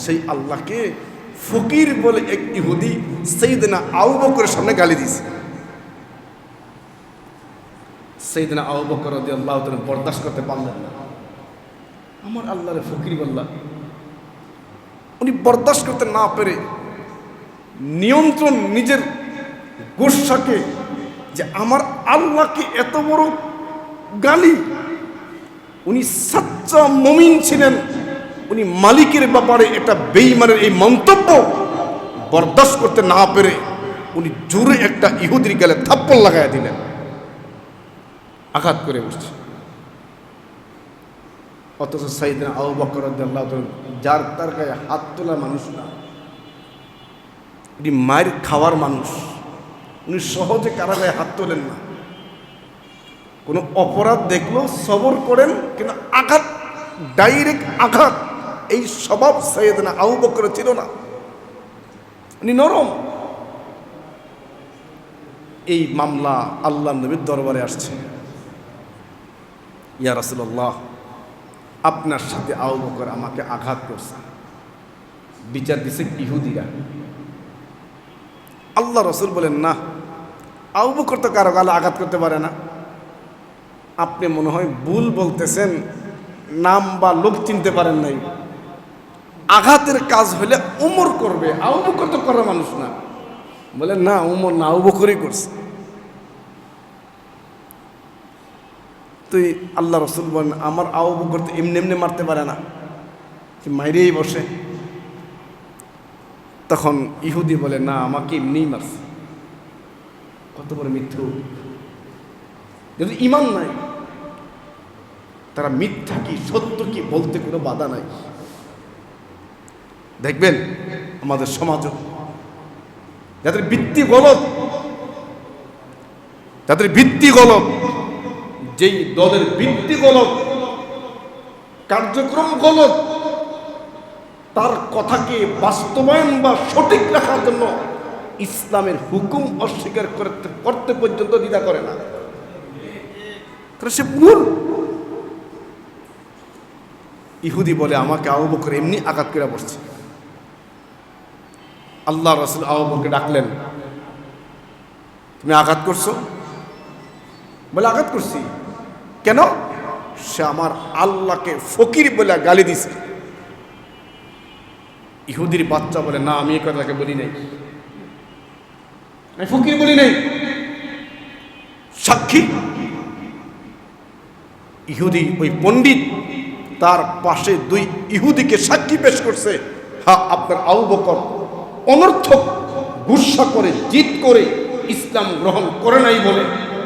সেই আল্লাহকে ফকির বলে এক ইহুদি সাইয়েদনা আবু বকরের সামনে গালি দিয়েছে। সাইয়েদনা আবু বকর রাদিয়াল্লাহু তাআলা বরদাস্ত করতে পারলেন না, আমার আল্লাহরে ফকির বললাম। উনি বরদাস্ত করতে না পেরে নিয়ন্ত্রণ নিজের গোসাকে, যে আমার আল্লাহকে এত বড় গালি, উনি সাচ্চা মুমিন ছিলেন, উনি মালিকের ব্যাপারে এটা বেঈমানের এই মন্তব্য বরদাস্ত করতে না পেরে উনি জোরে একটা ইহুদির গালে থাপ্পড় লাগাইয়া দিলেন, আঘাত করে বসছে। অথচ সাইয়েদনা আবু বকর রাদিয়াল্লাহু তাআলা, যার তার গায়ে হাত তোলা মানুষ না, উনি মায়ের খাওয়ার মানুষ, উনি সহজে কারো গায়ে হাত তোলেন না। কোনো অপরাধ দেখলো সবর করেন, কিন্তু আঘাত, ডাইরেক্ট আঘাত, এই স্বভাব সাইয়েদনা আবু বকরের ছিল না। উনি নরম। এই মামলা আল্লাহ নবীর দরবারে আসছে, ইয়া রাসূলুল্লাহ, আপনার সাথে আবু বকর আমাকে আঘাত করছে, বিচার দিছে ইহুদিরা। আল্লাহ রসুল বলেন, না, আবু বকর তো কারো গালে আঘাত করতে পারে না, আপনি মনে হয় ভুল বলতেছেন, নাম বা লোক চিনতে পারেন নাই। আঘাতের কাজ হলে উমর করবে, আবু বকর তো করার মানুষ না। বলে, না, উমর না, আবু বকরই করছে। তুই আল্লাহ রসুল বলেন, আমার আবু বকর তো এমনি এমনি মারতে পারে না, কি মাইরেই বসে। তখন ইহুদি বলে, না, আমাকে এমনিই মারছে। কত বড় মিথ্যু! যদি ঈমান নাই, তারা মিথ্যা কি সত্য কি বলতে কোনো বাধা নাই। দেখবেন আমাদের সমাজও যাদের ভিত্তি গলত, যেই দলের ভিত্তি গলত, কার্যক্রম গলত, তার কথাকে বাস্তবায়ন বা সঠিক রাখার জন্য ইসলামের হুকুম অস্বীকার করতে পর্যন্ত দ্বিধা করে না, তাহলে সে ভুল। ইহুদি বলে, আমাকে আবু বকর এমনি আঘাত করে বসছে। আল্লাহ রাসূল আবু বকরকে ডাকলেন, তুমি আঘাত করছো? বলে, আঘাত করছি। কেন? সে আমার আল্লাহকে ফকির বলে গালি দিছে। ইহুদির বাচ্চা বলে, না, আমি এই কথাকে বলি নাই, আমি ফকির বলি নাই। সাক্ষী ইহুদি, ওই পণ্ডিত তার পাশে দুই ইহুদিকে সাক্ষী পেশ করছে, হ্যাঁ, আপনার আবু বকর অনর্থক গুসা করে, জিদ করে ইসলাম গ্রহণ করে নাই বলে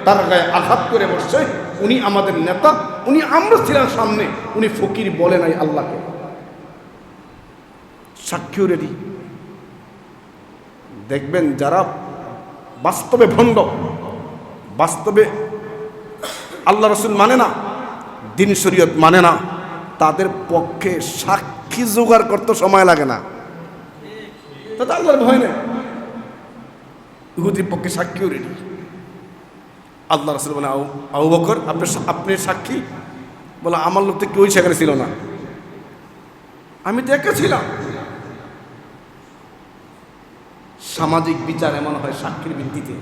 তার গায়ে আঘাত করে বসছে। উনি আমাদের নেতা, উনি, আমরা ছিলাম সামনে, উনি ফকির বলে নাই আল্লাহকে। সাক্ষীও রেডি। দেখবেন যারা বাস্তবে ভণ্ড, বাস্তবে আল্লাহ রসুল মানে না, দিন শরীয়ত মানে না, তাদের পক্ষে সাক্ষী জোগাড় করতে সময় লাগে না, তাতে আল্লাহর ভয় নেই। ইহুদির পক্ষে সাক্ষীও রেডি। আল্লাহ রসুল বলে, আবু বকর, আপনি সাক্ষী? বলে, আমার লোক তো কেউই সেখানে ছিল না, আমি তো একা ছিলাম। সামাজিক বিচার এমন হয় সাক্ষীর ভিত্তিতে।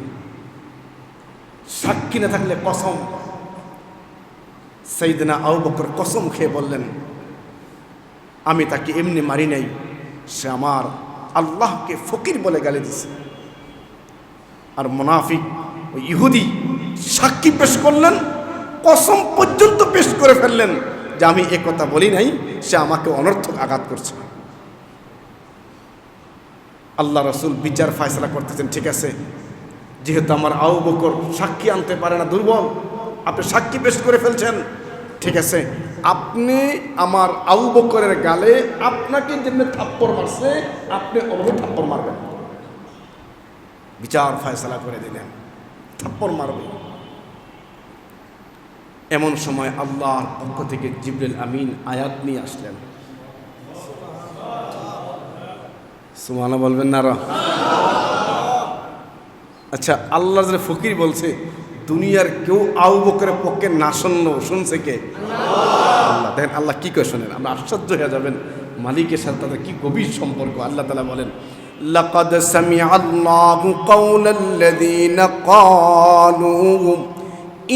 সাক্ষী না থাকলে কসম। সাইয়েদনা আবু বকর কসম খেয়ে বললেন, আমি তাকে এমনি মারি নাই, সে আমার আল্লাহকে ফকির বলে গালি দিছে। আর মুনাফিক ওই ইহুদি সাক্ষী পেশ করলেন, কসম পর্যন্ত পেশ করে ফেললেন যে আমি এ কথা বলি নাই, সে আমাকে অনর্থক আঘাত করছে। আল্লাহ রসুল বিচার ফায়সালা করতেছেন, ঠিক আছে, যেহেতু আমার আবু বকর সাক্ষী আনতে পারে না, দুর্বল, আপনি সাক্ষী পেশ করে ফেলছেন, ঠিক আছে, আপনি আমার আবু বকরের গালে আপনাকে যেমনি থাপ্পড় মারছে, আপনি ওভাবে থাপ্পড় মারবেন। বিচার ফায়সালা করে দিলেন, থাপ্পড় মারবে। এমন সময় আল্লাহর পক্ষ থেকে জিবরিল আমিন আয়াত নিয়ে আসলেন। সুবহানাল্লাহ বলবেন না? আচ্ছা, আল্লাহ যে ফকির বলছে, দুনিয়ার কেউ আবু বকরের পক্ষে না শুনলো, শুনছে কে? আল্লাহ। দেখেন আল্লাহ কি করে শোনেন, আমরা আশ্চর্য হয়ে যাবেন। মালিকের সাথে তাদের কি গভীর সম্পর্ক। আল্লাহ তাআলা বলেন, লাকাদ সামিআল্লাহু কাওলাল্লাযীনা ক্বালু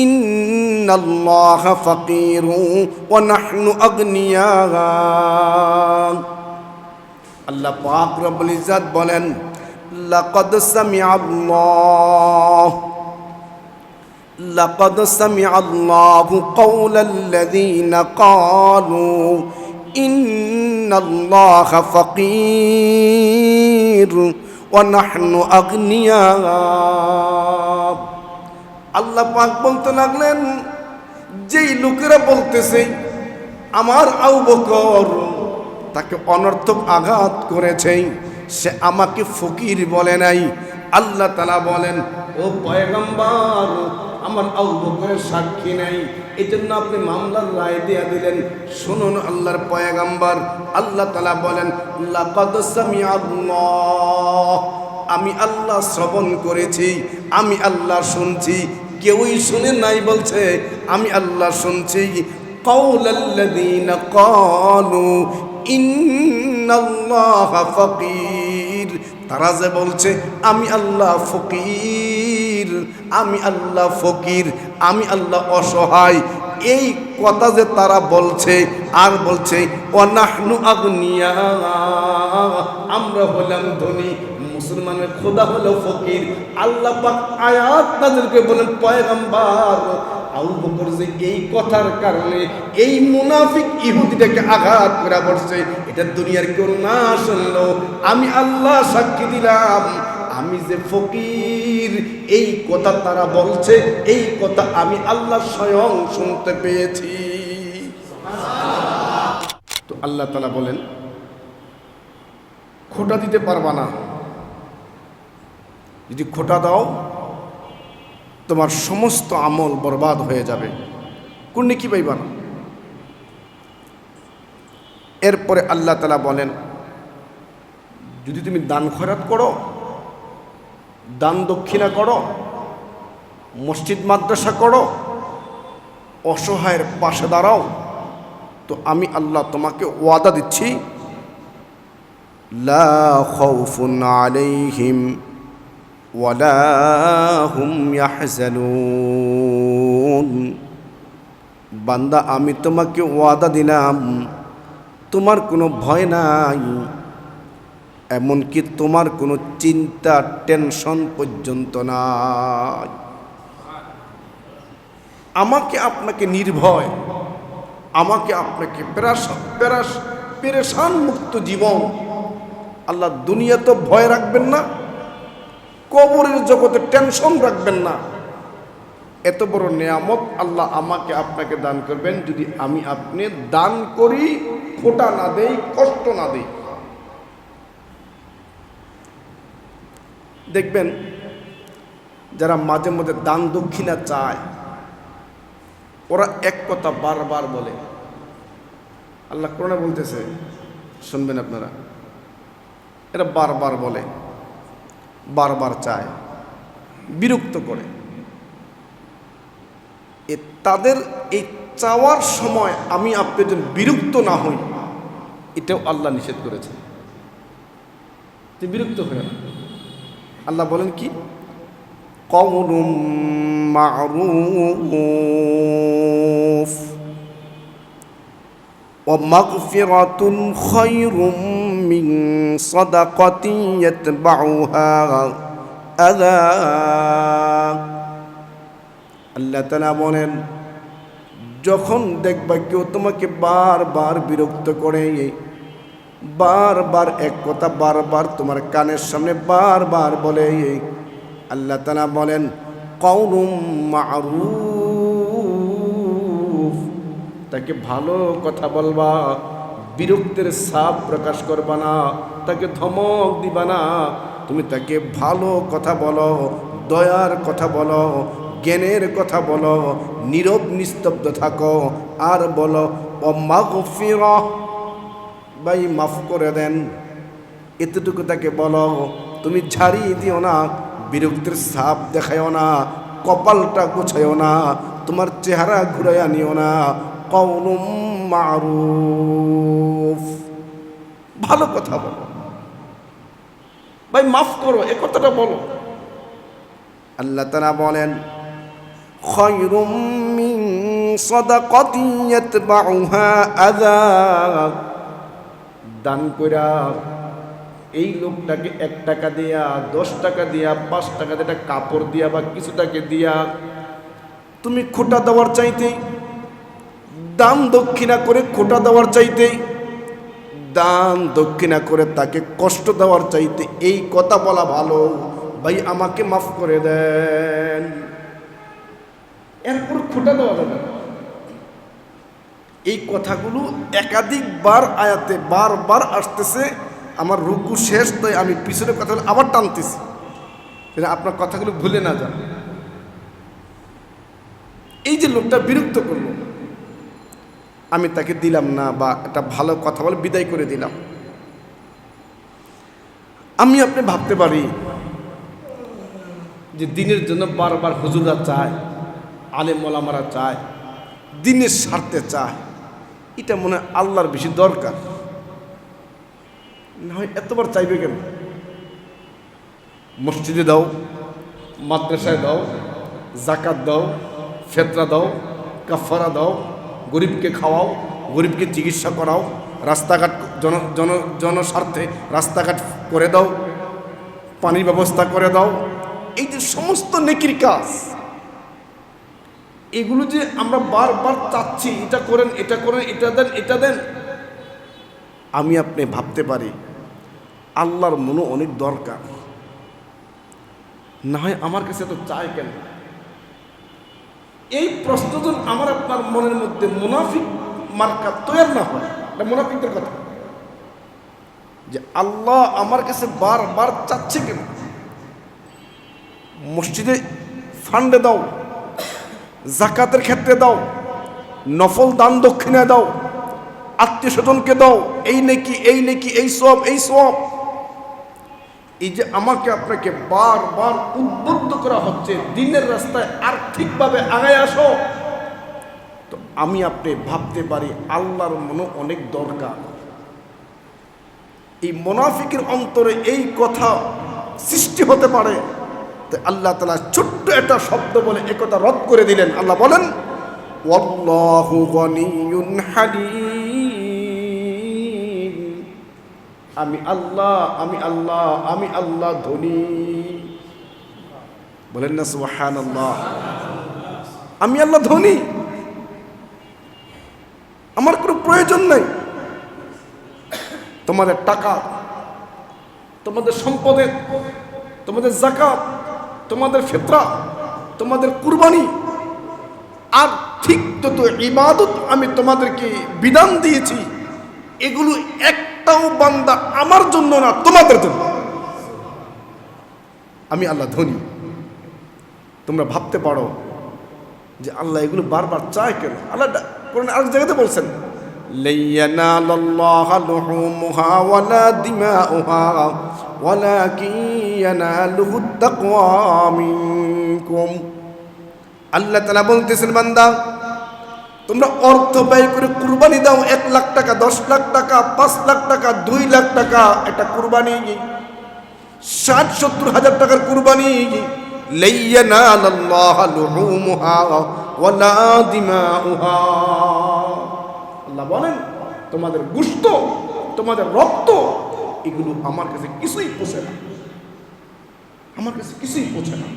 ইন্নাল্লাহা ফাকীরুন ওয়া নাহনু আগনিয়া। আল্লাহ পাক রব্বুল ইজ্জত বলেন, লাকাদ সামিআল্লাহু কাওলাল্লাযীনা ক্বালু ইন্নাল্লাহা ফাকীর ওয়া নাহনু আগনিয়া। আল্লাহ পাক বলতে লাগলেন, যেই লোকেরা বলতেছে আমার আবু বকর তাকে অনর্থক আঘাত করেছে, সে আমাকে ফকির বলে নাই। আল্লাহ তাআলা বলেন, ও পয়গম্বর, আমার আবু বকরের সাক্ষী নাই, এই জন্য আপনি মামলার রায় দিয়ে দিলেন। শুনুন আল্লাহর পয়গম্বর, আল্লাহ তাআলা বলেন, লাকাদ সামিআল্লাহ, আমি আল্লাহ শ্রবণ করেছি, আমি আল্লাহ শুনছি। কেউই শুনে নাই বলছে, আমি আল্লাহ শুনছি। কাওলাল্লাযীনা ক্বালু ইন্নাল্লাহা ফাকীর, তারা যে বলছে আমি আল্লাহ ফকির, আমি আল্লাহ ফকির, আমি আল্লাহ অসহায়, এই কথা যে তারা বলছে আর বলছে ওয়া নাহনু আগনিয়া, আমরা হলাম ধনী। মুসলমানের খোদা হলো ফকির। আল্লাহ পাক আয়াত নাযিল করে বলেন, পয়গম্বর আবু বকর যে এই কথার কারণে এই মুনাফিক ইহুদিটাকে আঘাত করে পড়ছে, এটা দুনিয়ার কেউ না শুনলো, আমি আল্লাহ সাক্ষী দিলাম, আমি যে ফকির এই কথা তারা বলছে, এই কথা আমি আল্লাহ স্বয়ং শুনতে পেয়েছি। তো আল্লাহ তাআলা বলেন, খোটা দিতে পারবা না, যদি খোটা দাও তোমার সমস্ত আমল বরবাদ হয়ে যাবে, কোন নেকি পাইবা না। এরপরে আল্লাহ তাআলা বলেন, যদি তুমি দান খয়রাত করো, দান দক্ষিণা করো, মসজিদ মাদ্রাসা করো, অসহায়ের পাশে দাঁড়াও, তো আমি আল্লাহ তোমাকে ওয়াদা দিচ্ছি, লা খাউফুন আলাইহিম ওয়ালা হুম ইয়াহজানুন। বান্দা, আমি তোমাকে ওয়াদা দিলাম, তোমার কোনো ভয় নাই, এমনকি তোমার কোনো চিন্তা টেনশন পর্যন্ত নাই। আমাকে আপনাকে নির্ভয়, আমাকে আপনাকে পেরেশান মুক্ত জীবন। আল্লাহ দুনিয়া তো ভয় রাখবেন না, কবরের জগতে টেনশন রাখবেন না। এত বড় নিয়ামত আল্লাহ আমাকে আপনাকে দান করবেন যদি আমি আপনি দান করি, খোটা না দেই, কষ্ট না দেই। দেখবেন যারা মাঝে মধ্যে দান দক্ষিণা চায়, ওরা এক কথা বারবার বলে। আল্লাহ কোরআনে বলতেছে, শুনবেন আপনারা, এরা বারবার বলে, বারবার চায়, বিরক্ত করে। তাদের এই চাওয়ার সময় আমি আপনি যেন বিরক্ত না হই, এটাও আল্লাহ নিষেধ করেছে, যে বিরক্ত হয়ে না। আল্লাহ বলেন কি, কওলুম মা'রুফ ওয়া মাগফিরাতুন খায়রুম মিন সাদাকাতিন ইয়াতবাউহা আযা। আল্লাহ তাআলা বলেন, যখন দেখবা কেউ তোমাকে বারবার বিরক্ত করে, বারবার এক কথা বারবার তোমার কানের সামনে বারবার বলে, আল্লাহ তাআলা বলেন কওলুম মা'রুফ, তাকে ভালো কথা বলবা, বিরক্তের ছাপ প্রকাশ করবা না, তাকে ধমক দিবা না, তুমি তাকে ভালো কথা বলো, দয়ার কথা বলো, জ্ঞানের কথা বলো, নীরব নিস্তব্ধ থাকো, আর বলো ও মাগফিরা, ভাই মাফ করে দেন, এতটুকু তাকে বলো। তুমি ঝাড়িয়ে দিও না, বিরক্তির ছাপ দেখায়ও না, কপালটা গোছায়ও না, তোমার চেহারা ঘুরাইয়া নিও না। কওলুম মা'রুফ, ভালো কথা বলো, ভাই মাফ করো, এ কথাটা বলো। আল্লাহ তাআলা বলেন খায়রুম মিন সাদাকাতিন ইয়াতবাউহা আযা, দান কইরা এই লোকটাকে 1 টাকা দিয়া, 10 টাকা দিয়া, 5 টাকা দিয়ে, একটা কাপড় দিয়া বা কিছু টাকা দিয়া তুমি খোটা দেওয়ার চাইতে, দান দক্ষিণা করে খোটা দেওয়ার চাইতে, দান দক্ষিণা করে তাকে কষ্ট দেওয়ার চাইতে এই কথা বলা ভালো, ভাই আমাকে মাফ করে দেন। এরপর খোটা দেওয়া যাবে না। এই কথাগুলো একাধিকবার আয়াতে বারবার আসতেছে। আমার রুকু শেষ, তাই আমি পিছনের কথাগুলো আবার টানতেছি, আপনার কথাগুলো ভুলে না যান। এই যে লোকটা বিরক্ত করলো, আমি তাকে দিলাম না বা একটা ভালো কথা বলে বিদায় করে দিলাম। আমি আপনি ভাবতে পারি যে দিনের জন্য বারবার হুজুররা চায়, আলেম ওলামারা চায়, দিনের স্বার্থে চায়, এটা মনে হয় আল্লাহর বেশি দরকার। না হয় এতবার চাইবে কেন? মসজিদে দাও, মাদ্রাসায় দাও, জাকাত দাও, ফেতরা দাও, কাফারা দাও, গরিবকে খাওয়াও, গরিবকে চিকিৎসা করাও, রাস্তাঘাট জনস্বার্থে রাস্তাঘাট করে দাও, পানির ব্যবস্থা করে দাও। এই যে সমস্ত নেকির কাজ, এগুলো যে আমরা বারবার চাচ্ছি, এটা করেন, এটা করেন, এটা দেন, এটা দেন, আমি আপনি ভাবতে পারি আল্লাহর মনে অনেক দরকার। না হয় আমার কাছে তো চায় কেন? এই প্রশ্ন যখন আমার আপনার মনের মধ্যে মুনাফিক মার্কা তৈরি না হয়, এটা মুনাফিকদের কথা, যে আল্লাহ আমার কাছে বারবার চাচ্ছে কেন? মসজিদে ফান্ডে দাও, জাকাতের ক্ষেত্রে দাও, নফল দান দক্ষিণায় দাও, আত্মীয় স্বজনকে দাও, এই নেকি, এই নেকি, এই সব, এই সব। এই যে আমাকে আপনাকে বারবার উদ্বুদ্ধ করা হচ্ছে দিনের রাস্তায় আর্থিকভাবে আগায় আসো, তো আমি আপনি ভাবতে পারি আল্লাহর মনে অনেক দরকার। এই মুনাফিকের অন্তরে এই কথা সৃষ্টি হতে পারে, তো আল্লাহ তাআলা ছোট্ট একটা শব্দ বলে একথা রদ করে দিলেন। আল্লাহ বলেন ওয়াল্লাহু গনিয়্যুন হালিম, আমি আল্লাহ, আমি আল্লাহ, আমি আল্লাহ ধনী। বলেন না সুবহানাল্লাহ। আমি আল্লাহ ধনী, আমার কোনো প্রয়োজন নাই। তোমাদের টাকা, তোমাদের সম্পদের, তোমাদের যাকাত, তোমাদের ফিতরা, তোমাদের কুরবানি, আর ঠিক তত ইবাদত আমি তোমাদেরকে বিধান দিয়েছি, এগুলো একটাও বান্দা আমার জন্য না, তোমাদের জন্য। আমি আল্লাহ ধনী। তোমরা ভাবতে পারো যে আল্লাহ এগুলো বারবার চায় কেন? আল্লাহ কোরআনে আরেক জায়গাতে বলছেন লা ইয়ানালাল্লাহু লুহুমুহা ওয়ালা দিমাউহা ওয়ালাকিন ইয়ানালুহুত তাকওয়া মিনকুম। আল্লাহ তাআলা বলতেছেন, বান্দা তোমরা অর্থ ব্যয় করে কুরবানি দাও, 1 লাখ টাকা, 10 লাখ টাকা, 5 লাখ টাকা, 2 লাখ টাকা, একটা কুরবানি 60-70 হাজার টাকার কুরবানি। লা ইয়ানালাল্লাহু লুহুমুহা ওয়ালা দিমাউহা। আল্লাহ বলেন তোমাদের গোশত, তোমাদের রক্ত, এগুলো আমার কাছে কিছুই পৌঁছে না, আমার কাছে কিছুই পৌঁছে না।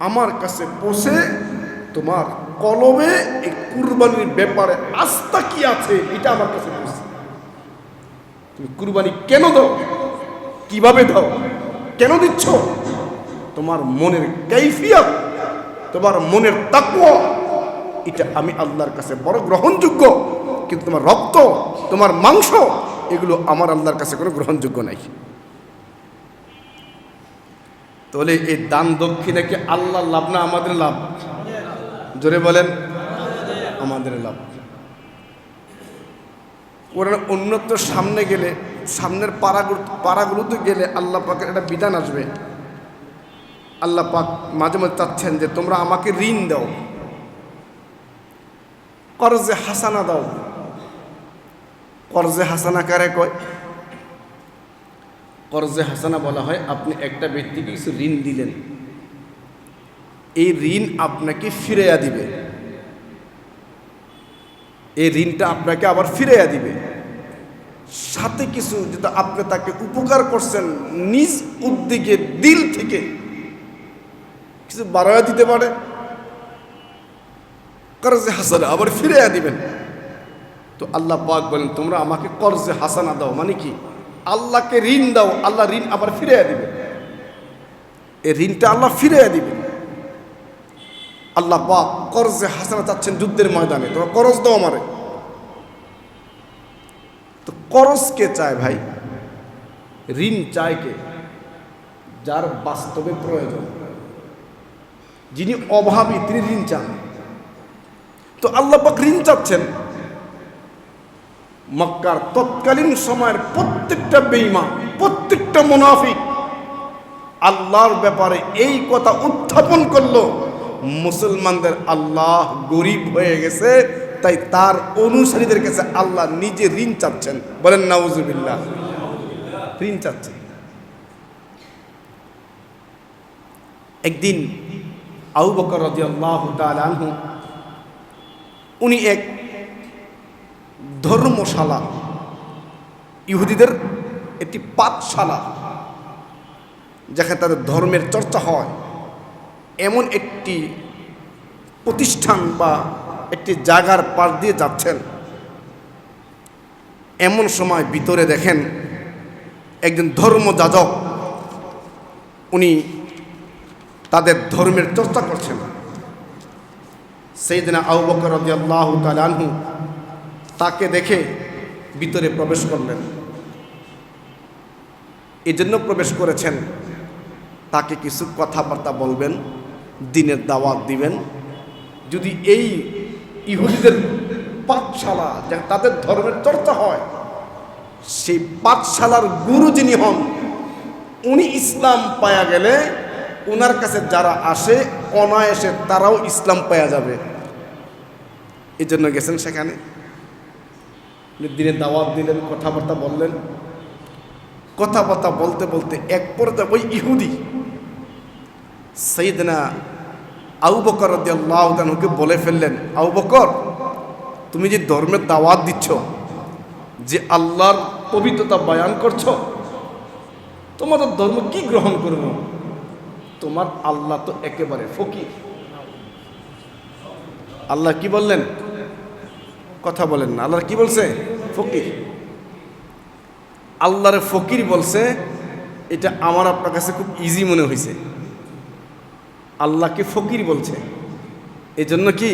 আমার কাছে পৌঁছে তোমার কলবে এই কুরবানির ব্যাপারে আস্থা কি আছে, এটা আমার কাছে পৌঁছে। তুমি কুরবানি কেন দাও, কিভাবে দাও, কেন দিচ্ছ, তোমার মনের কাইফিয়ত, তোমার মনের তাকওয়া, এটা আমি আল্লাহর কাছে বড় গ্রহণযোগ্য। কিন্তু তোমার রক্ত, তোমার মাংস, এগুলো আমার আল্লাহর কাছে কোনো গ্রহণযোগ্য নাই। তাহলে এই দান দক্ষিণা কি আল্লাহর লাভ না আমাদের লাভ? জোরে বলেন, আমাদের লাভ। কোরআন উন্নত সামনে গেলে, সামনের পাড়াগুলোতে গেলে আল্লাহ পাকের একটা বিধান আসবে। আল্লাহ পাক মাঝে মাঝে চাচ্ছেন যে তোমরা আমাকে ঋণ দাও, কর্জে হাসানা দাও। কর্জে হাসানা কারে কয়? কর্জে হাসানা বলা হয় আপনি একটা ব্যক্তিকে কিছু ঋণ দিলেন, এই ঋণ আপনাকে ফিরাইয়া দিবে, এই ঋণটা আপনাকে আবার ফিরাইয়া দিবে। সাথে কিছু যেটা আপনি তাকে উপকার করছেন নিজ উদ্যোগে দিল থেকে কিছু বাড়াইয়া দিতে পারে, কর্জে হাসানা আবার ফিরাইয়া দিবেন। তো আল্লাহ পাক বলেন তোমরা আমাকে কর্জে হাসানা দাও, মানে কি আল্লাহকে ঋণ দাও, আল্লাহ ঋণ আবার ফিরাইয়া দিবে, এই ঋণটা আল্লাহ ফিরাইয়া দিবে। আল্লাহ পাক কর্জে হাসানা চাচ্ছেন যুদ্ধের ময়দানে, তোমরা করজ দাও আমারে। তো করজ কে চায় ভাই? ঋণ চায় কে? যার বাস্তবে প্রয়োজন, যিনি অভাবী তিনি ঋণ চান। তো আল্লাহ পাক ঋণ চাচ্ছেন। মক্কার তৎকালীন সময়ের প্রত্যেকটা বেঈমান, প্রত্যেকটা মুনাফিক আল্লাহর ব্যাপারে এই কথা উত্থাপন করলো, মুসলমানদের আল্লাহ গরিব হয়ে গেছে, তাই তার অনুসারীদের কাছে আল্লাহ নিজে ঋণ চাচ্ছেন। বলেন নাউজুবিল্লাহ, ঋণ চাচ্ছেন। একদিন আবু বকর রাদিয়াল্লাহু তাআলা আনহু উনি এক ধর্মশালা, ইহুদিদের একটি পাঠশালা যেখানে তাদের ধর্মের চর্চা হয়, এমন একটি প্রতিষ্ঠান বা একটি জায়গার পাশ দিয়ে যাচ্ছেন। এমন সময় ভিতরে দেখেন একজন ধর্মযাজক, উনি তাদের ধর্মের চর্চা করছেন। সাইয়েদনা আবু বকর রাদিয়াল্লাহু তাআলা আনহু তাকে দেখে ভিতরে প্রবেশ করলেন। এজন্য প্রবেশ করেছেন তাকে কিছু কথাবার্তা বলবেন, দ্বীনের দাওয়াত দিবেন। যদি এই ইহুদিদের পাঠশালা যা তাদের ধর্মের চর্চা হয়, সেই পাঠশালার গুরু যিনি হন উনি ইসলাম পায়া গেলে ওনার কাছে যারা আসে অনায়াসে তারাও ইসলাম পায়া যাবে। এই জন্য গেছেন সেখানে, দিনের দাওয়াত দিলেন, কথাবার্তা বললেন। কথাবার্তা বলতে বলতে এক পর্যায়ে ওই ইহুদি সাইয়েদনা আবু বকর রাদিয়াল্লাহু তাআলাকে বলে ফেললেন, আবু বকর তুমি যে ধর্মের দাওয়াত দিচ্ছ, যে আল্লাহর পবিত্রতা বয়ান করছো, তোমাদের ধর্ম কি গ্রহণ করব? তোমার আল্লাহ তো একেবারে ফকির। আল্লাহ কি বললেন? কথা বলেন না, আল্লাহ কি বলছে? ফকির। আল্লাহরে ফকির বলছে, এটা আমার আপনার কাছে খুব ইজি মনে হয়েছে। আল্লাহকে ফকির বলছে, এই জন্য কি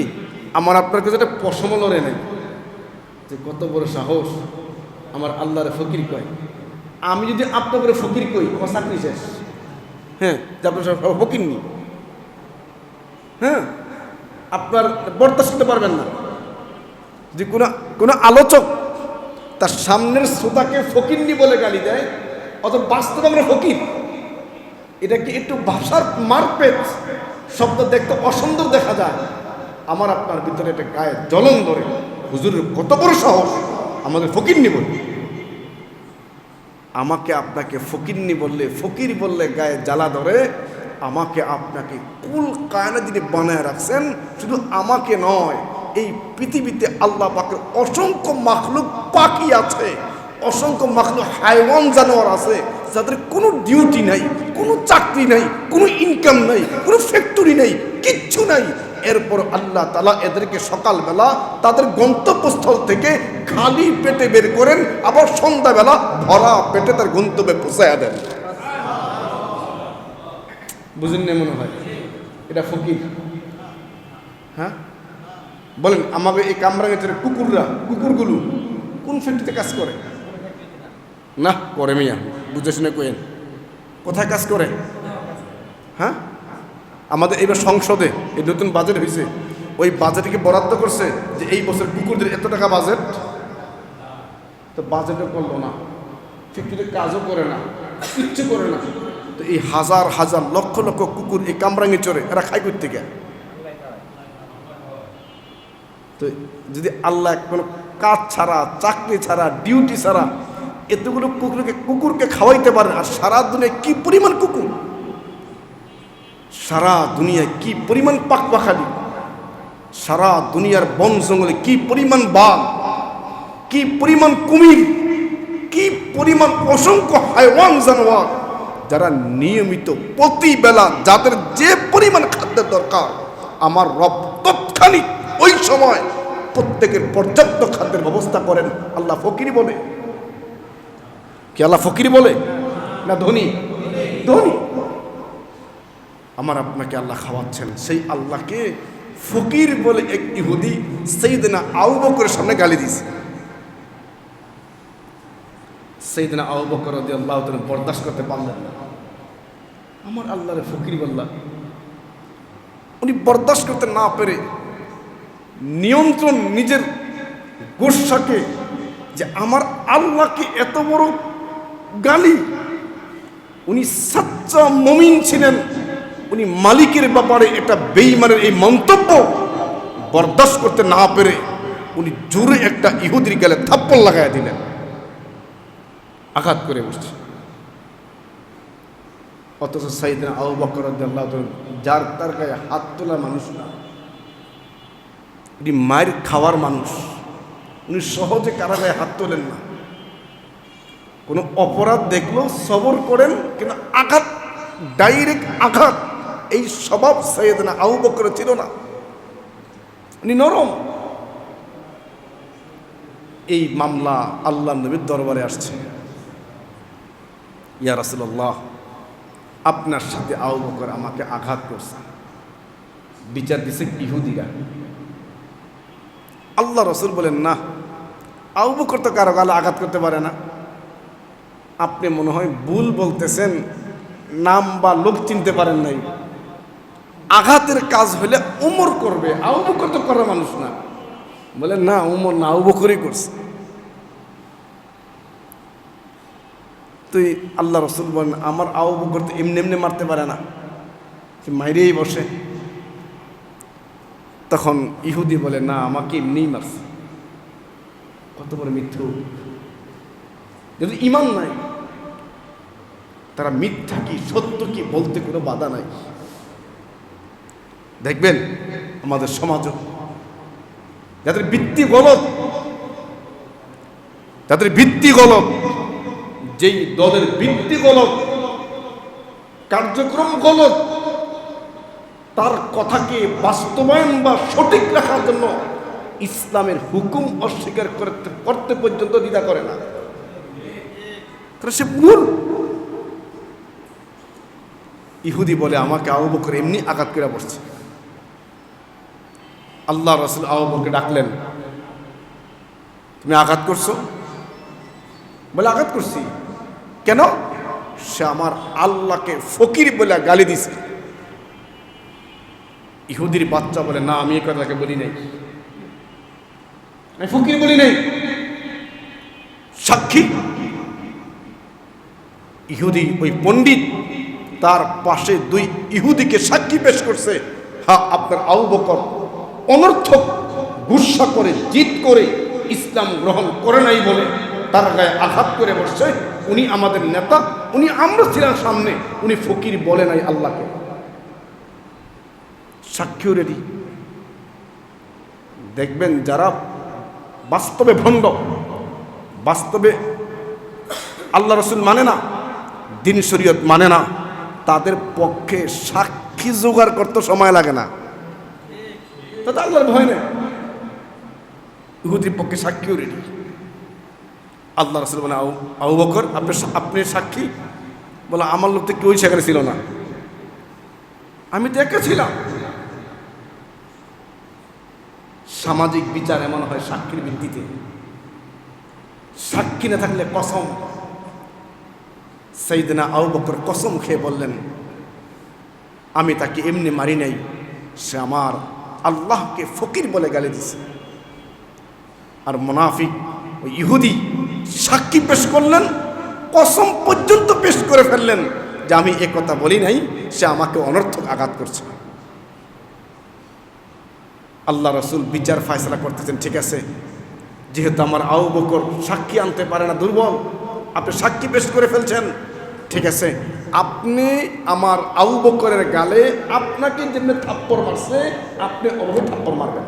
আমার আপনার কাছে একটা পশম লড়ে নেই যে কত বড় সাহস আমার আল্লাহরে ফকির কয়। আমি যদি আপনার করে ফকির কই আমার চাকরি শেষ। হ্যাঁ, যে আপনার ফকির নি, হ্যাঁ আপনার বরদাস্ত করতে পারবেন না। যদি কোনো আলোচক তার সামনের শ্রোতাকে ফকিরনি বলে গালি দেয়, অত বাস্তব আমরা ফকির, এটা কি একটু ভাষার মারপেট, শব্দ দেখতে অসুন্দর দেখা যায়। আমার আপনার ভিতরে একটা গায়ে জ্বলন ধরে, হুজুরের কত বড় সাহস আমাদের ফকিরনি বলে। আমাকে আপনাকে ফকিরনি বললে, ফকির বললে গায়ে জ্বালা ধরে। আমাকে আপনাকে কুল কায়না যিনি বানায় রাখছেন, শুধু আমাকে নয়, এই পৃথিবীতে আল্লাহ পাকের অসংখ্য মাখলুক পাখি আছে, অসংখ্য মাখলুক হাইওয়ান জানোয়ার আছে, যাদের কোনো ডিউটি নাই, কোনো চাকরি নাই, কোনো ইনকাম নাই, কোনো ফ্যাক্টরি নাই, কিচ্ছু নাই। এরপর আল্লাহ তাআলা এদেরকে সকালবেলা তাদের গন্তব্যস্থল থেকে খালি পেটে বের করেন, আবার সন্ধ্যাবেলা ভরা পেটে তার গন্তব্যে পৌঁছায়া দেন। বুঝেন না মনে হয় এটা ফকির? হ্যাঁ বলেন, আমাকে এই কামরাঙ্গের কুকুরগুলো কোন ফ্যাক্টরিতে কাজ করে? না করে মিয়া, বুঝে শুনে কোয়েন কোথায় কাজ করে? হ্যাঁ, আমাদের এবার সংসদে এই নতুন বাজেট হয়েছে, ওই বাজেটকে বরাদ্দ করছে যে এই বছর কুকুরদের এত টাকা বাজেট। তো বাজেটও করলো না, ফ্যাক্টরিতে কাজও করে না, কিচ্ছু করে না। তো এই হাজার হাজার লক্ষ লক্ষ কুকুর এই কামরাঙ্গি চড়ে, এরা খাই করতে গিয়ে। তো যদি আল্লাহ কোনো কাজ ছাড়া, চাকরি ছাড়া, ডিউটি ছাড়া এতগুলো কুকুরকে খাওয়াইতে পারেন, আর সারা দুনিয়ায় কি পরিমাণ কুকুর, সারা দুনিয়ায় কি পরিমাণ পাখপাখালি, সারা দুনিয়ার বন জঙ্গলে কি পরিমাণ বাঘ, কি পরিমাণ কুমির, কি পরিমাণ অসংখ্য হাইওয়ান জানোয়ার, যারা নিয়মিত প্রতিবেলা যাদের যে পরিমাণ খাদ্যের দরকার, আমার রব তৎক্ষণিক ওই সময় প্রত্যেকের পর্যাপ্ত খাদ্যের ব্যবস্থা করেন। আল্লাহ ফকিরি বলে কি? আল্লাহ ফকিরি বলে না ধনী? ধনী। আমার আপনাকে আল্লাহ খাওয়াচ্ছেন, সেই আল্লাহকে ফকির বলে এক ইহুদি সাইয়েদনা আবু বকরের সামনে গালি দিয়েছে। সাইয়েদনা আবু বকর রাদিয়াল্লাহু তাআলা বরদাস্ত করতে পারলেন না। আমার আল্লাহরে ফকির বললাম, উনি বরদাস্ত করতে না পেরে নিয়ন্ত্রণ নিজের গোসাকে, যে আমার আল্লাহকে এত বড় গালি, উনি সাচ্চা মুমিন ছিলেন, উনি মালিকের ব্যাপারে এটা বেঈমানের এই মন্তব্য বরদাস্ত করতে না পেরে উনি জোরে একটা ইহুদির গালে থাপ্পড় লাগাইয়া দিলেন, আঘাত করে বসছে। অথচ সাইয়েদনা আবু বকর রাদিয়াল্লাহু তাআলা, যার তার গায়ে হাত তোলা মানুষ না, উনি মায়ের খাওয়ার মানুষ, উনি সহজে কারা গায়ে হাত তোলেন না। কোনো অপরাধ দেখলেও সবর করেন, কিন্তু আঘাত, ডাইরেক্ট আঘাত, এই স্বভাব সাইয়েদনা আবু বকরের ছিল না। উনি নরম। এই মামলা আল্লাহ নবীর দরবারে আসছে, ইয়া রাসূলুল্লাহ, আপনার সাথে আবু বকর আমাকে আঘাত করছে, বিচার দিছে ইহুদিরা। আল্লাহ রসুল বলেন, না, আবু বকর তো কারো গালে আঘাত করতে পারে না। আপনি মনে হয় ভুল বলতেছেন, নাম বা লোক চিনতে পারেন নাই। আঘাতের কাজ হলে উমর করবে, আবু বকর তো করার মানুষ না। বলে না, উমর না, আবু বকরই করছে। তুই আল্লাহ রসুল বলেন, আমার আবু বকর তো এমনি এমনি মারতে পারে না, কি মাইরেই বসে। তখন ইহুদি বলে, না, আমাকে এমনিই মারছে। কত বড় মিথ্যু! যদি ঈমান নাই, তারা মিথ্যা কি সত্য কি বলতে কোনো বাধা নাই। দেখবেন আমাদের সমাজও যাদের ভিত্তি গলত, যেই দলের ভিত্তি গলত, কার্যক্রম গলত, তার কথাকে বাস্তবায়ন বা সঠিক রাখার জন্য ইসলামের হুকুম অস্বীকার করতে পর্যন্ত দ্বিধা করে না। তাহলে সে ভুল। ইহুদি বলে, আমাকে আবু বকর এমনি আঘাত করে বসছে। আল্লাহ রাসূল আবু বকরকে ডাকলেন, তুমি আঘাত করছো? বলে, আঘাত করছি। কেন? সে আমার আল্লাহকে ফকির বলে গালি দিছে। ইহুদির বাচ্চা বলে, না, আমি এই কথাকে বলি নাই, আমি ফকির বলি নাই। সাক্ষী ইহুদি, ওই পণ্ডিত তার পাশে দুই ইহুদিকে সাক্ষী পেশ করছে। হ্যাঁ, আপনার আবু বকর অনর্থক গুসা করে, জিদ করে ইসলাম গ্রহণ করে নাই বলে তার গায়ে আঘাত করে বসছে। উনি আমাদের নেতা, উনি আমরা ছিলাম সামনে, উনি ফকির বলে নাই আল্লাহকে। সাক্ষীও রেডি। দেখবেন যারা বাস্তবে ভণ্ড, বাস্তবে আল্লাহ রসুল মানে না, দিন শরীয়ত মানে না, তাদের পক্ষে সাক্ষী জোগাড় করতে সময় লাগে না। তাতে আল্লাহর ভয় নেই। ইহুদির পক্ষে সাক্ষীও রেডি। আল্লাহ রসুল বলে, আবু বকর আপনি সাক্ষী? বলে, আমার লোক তো কেউই সেখানে ছিল না, আমি তো একা ছিলাম। সামাজিক বিচার এমন হয় সাক্ষীর ভিত্তিতে। সাক্ষী না থাকলে কসম। সাইয়েদনা আবু বকর কসম খেয়ে বললেন, আমি তাকে এমনি মারি নাই, সে আমার আল্লাহকে ফকির বলে গালি দিছে। আর মুনাফিক ওই ইহুদি সাক্ষী পেশ করলেন, কসম পর্যন্ত পেশ করে ফেললেন যে আমি এ কথা বলি নাই, সে আমাকে অনর্থক আঘাত করছে। আল্লাহ রসুল বিচার ফায়সালা করতেছেন, ঠিক আছে, যেহেতু আমার আবু বকর সাক্ষী আনতে পারে না, দুর্বল, আপনি সাক্ষী পেশ করে ফেলছেন, ঠিক আছে, আপনি আমার আবু বকরের গালে আপনাকে যেমনি থাপ্পড় মারছে আপনি ওভাবে থাপ্পড় মারবেন।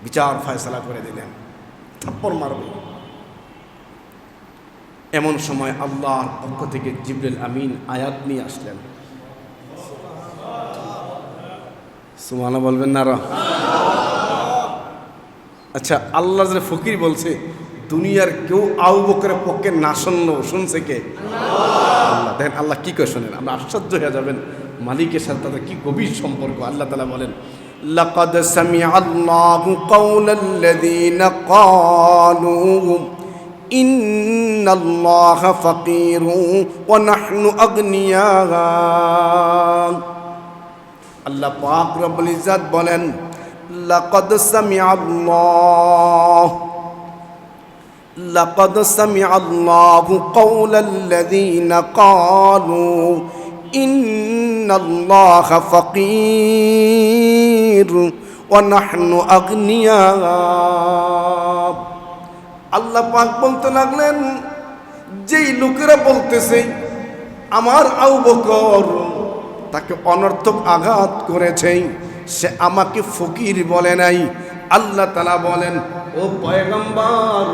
বিচার ফয়সালা করে দিলেন, থাপ্পড় মারবে। এমন সময় আল্লাহর পক্ষ থেকে জিবরিল আমিন আয়াত নিয়ে আসলেন। সুবহানাল্লাহ বলবেন না? আচ্ছা, আল্লাহ যে ফকির বলছে, দুনিয়ার কেউ আবু বকরের পক্ষে না শুনলো, শুনছে কে? আল্লাহ। দেখেন আল্লাহ কি করে শোনেন, আমরা আশ্চর্য হয়ে যাবেন মালিকের সাথে তাদের কি গভীর সম্পর্ক। আল্লাহ তাআলা বলেন, লাকাদ সামিআ আল্লাহু কাওলাল্লাযীনা ক্বালু ইন্নাল্লাহা ফাকীরুন ওয়া নাহনু আগনিয়া। আল্লাহ পাক রব্বুল ইজ্জত বলেন, লাকাদ সামিআ আল্লাহু কাওলাল্লাযীনা ক্বালু ইন্নাল্লাহা ফাকীর ওয়া নাহনু আগনিয়া। আল্লাহ পাক বলতে লাগলেন, যেই লোকেরা বলতেছে আমার আবু বকর তাকে অনর্থক আঘাত করেছে, সে আমাকে ফকির বলে নাই। আল্লাহ তাআলা বলেন, ও পয়গম্বর,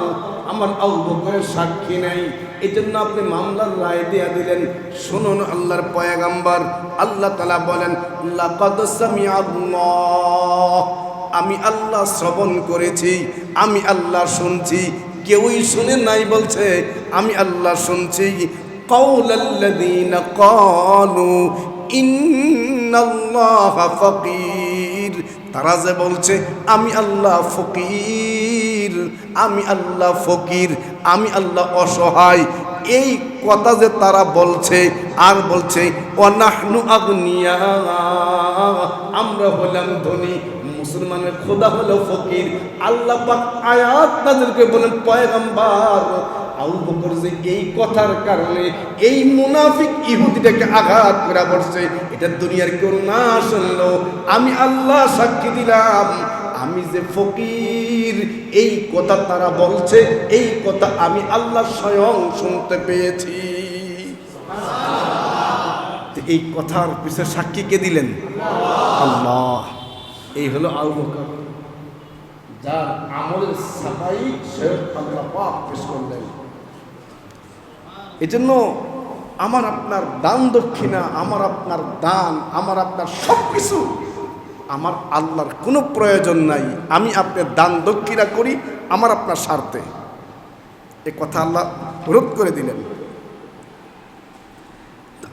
আমার আবু বকরের সাক্ষী নাই, এই জন্য আপনি মামলার রায় দিয়া দিলেন। শুনুন আল্লাহর পয়গম্বর, আল্লাহ তাআলা বলেন, লাকাদ সামিআ আল্লাহ, আমি আল্লাহ শ্রবণ করেছি, আমি আল্লাহ শুনছি। কেউই শুনে নাই বলছে, আমি আল্লাহ শুনছি। কাওলাল্লাযীনা ক্বালু ইন্নাল্লাহা ফাকীর, তারা যে বলছে আমি আল্লাহ ফকির, আমি আল্লাহ ফকির, আমি আল্লাহ অসহায়, এই কথা যে তারা বলছে আর বলছে ওয়া নাহনু আগনিয়া, আমরা হলাম ধনী। মুসলমানের খোদা হলো ফকির। আল্লাহ পাক আয়াত নাযিল করে বলেন, পয়গম্বর, আবু বকর যে এই কথার কারণে এই মুনাফিক ইহুদিটাকে আঘাত করে পড়ছে, এটা দুনিয়ার কেউ না শুনলো, আমি আল্লাহ সাক্ষী দিলাম, আমি যে ফকির এই কথা তারা বলছে, এই কথা আমি আল্লাহ স্বয়ং শুনতে পেয়েছি। এই কথার পিছনে সাক্ষী কে দিলেন? আল্লাহ। এই হলো আবু বকর, যার আমলের সাফাই সে আল্লাহ পাক পেশ করলেন। এই জন্য আমার আপনার দান দক্ষিণা, আমার আপনার দান, আমার আপনার সব কিছু আমার আল্লাহর কোনো প্রয়োজন নাই। আমি আপনার দান দক্ষিণা করি আমার আপনার স্বার্থে, এ কথা আল্লাহ রোধ করে দিলেন।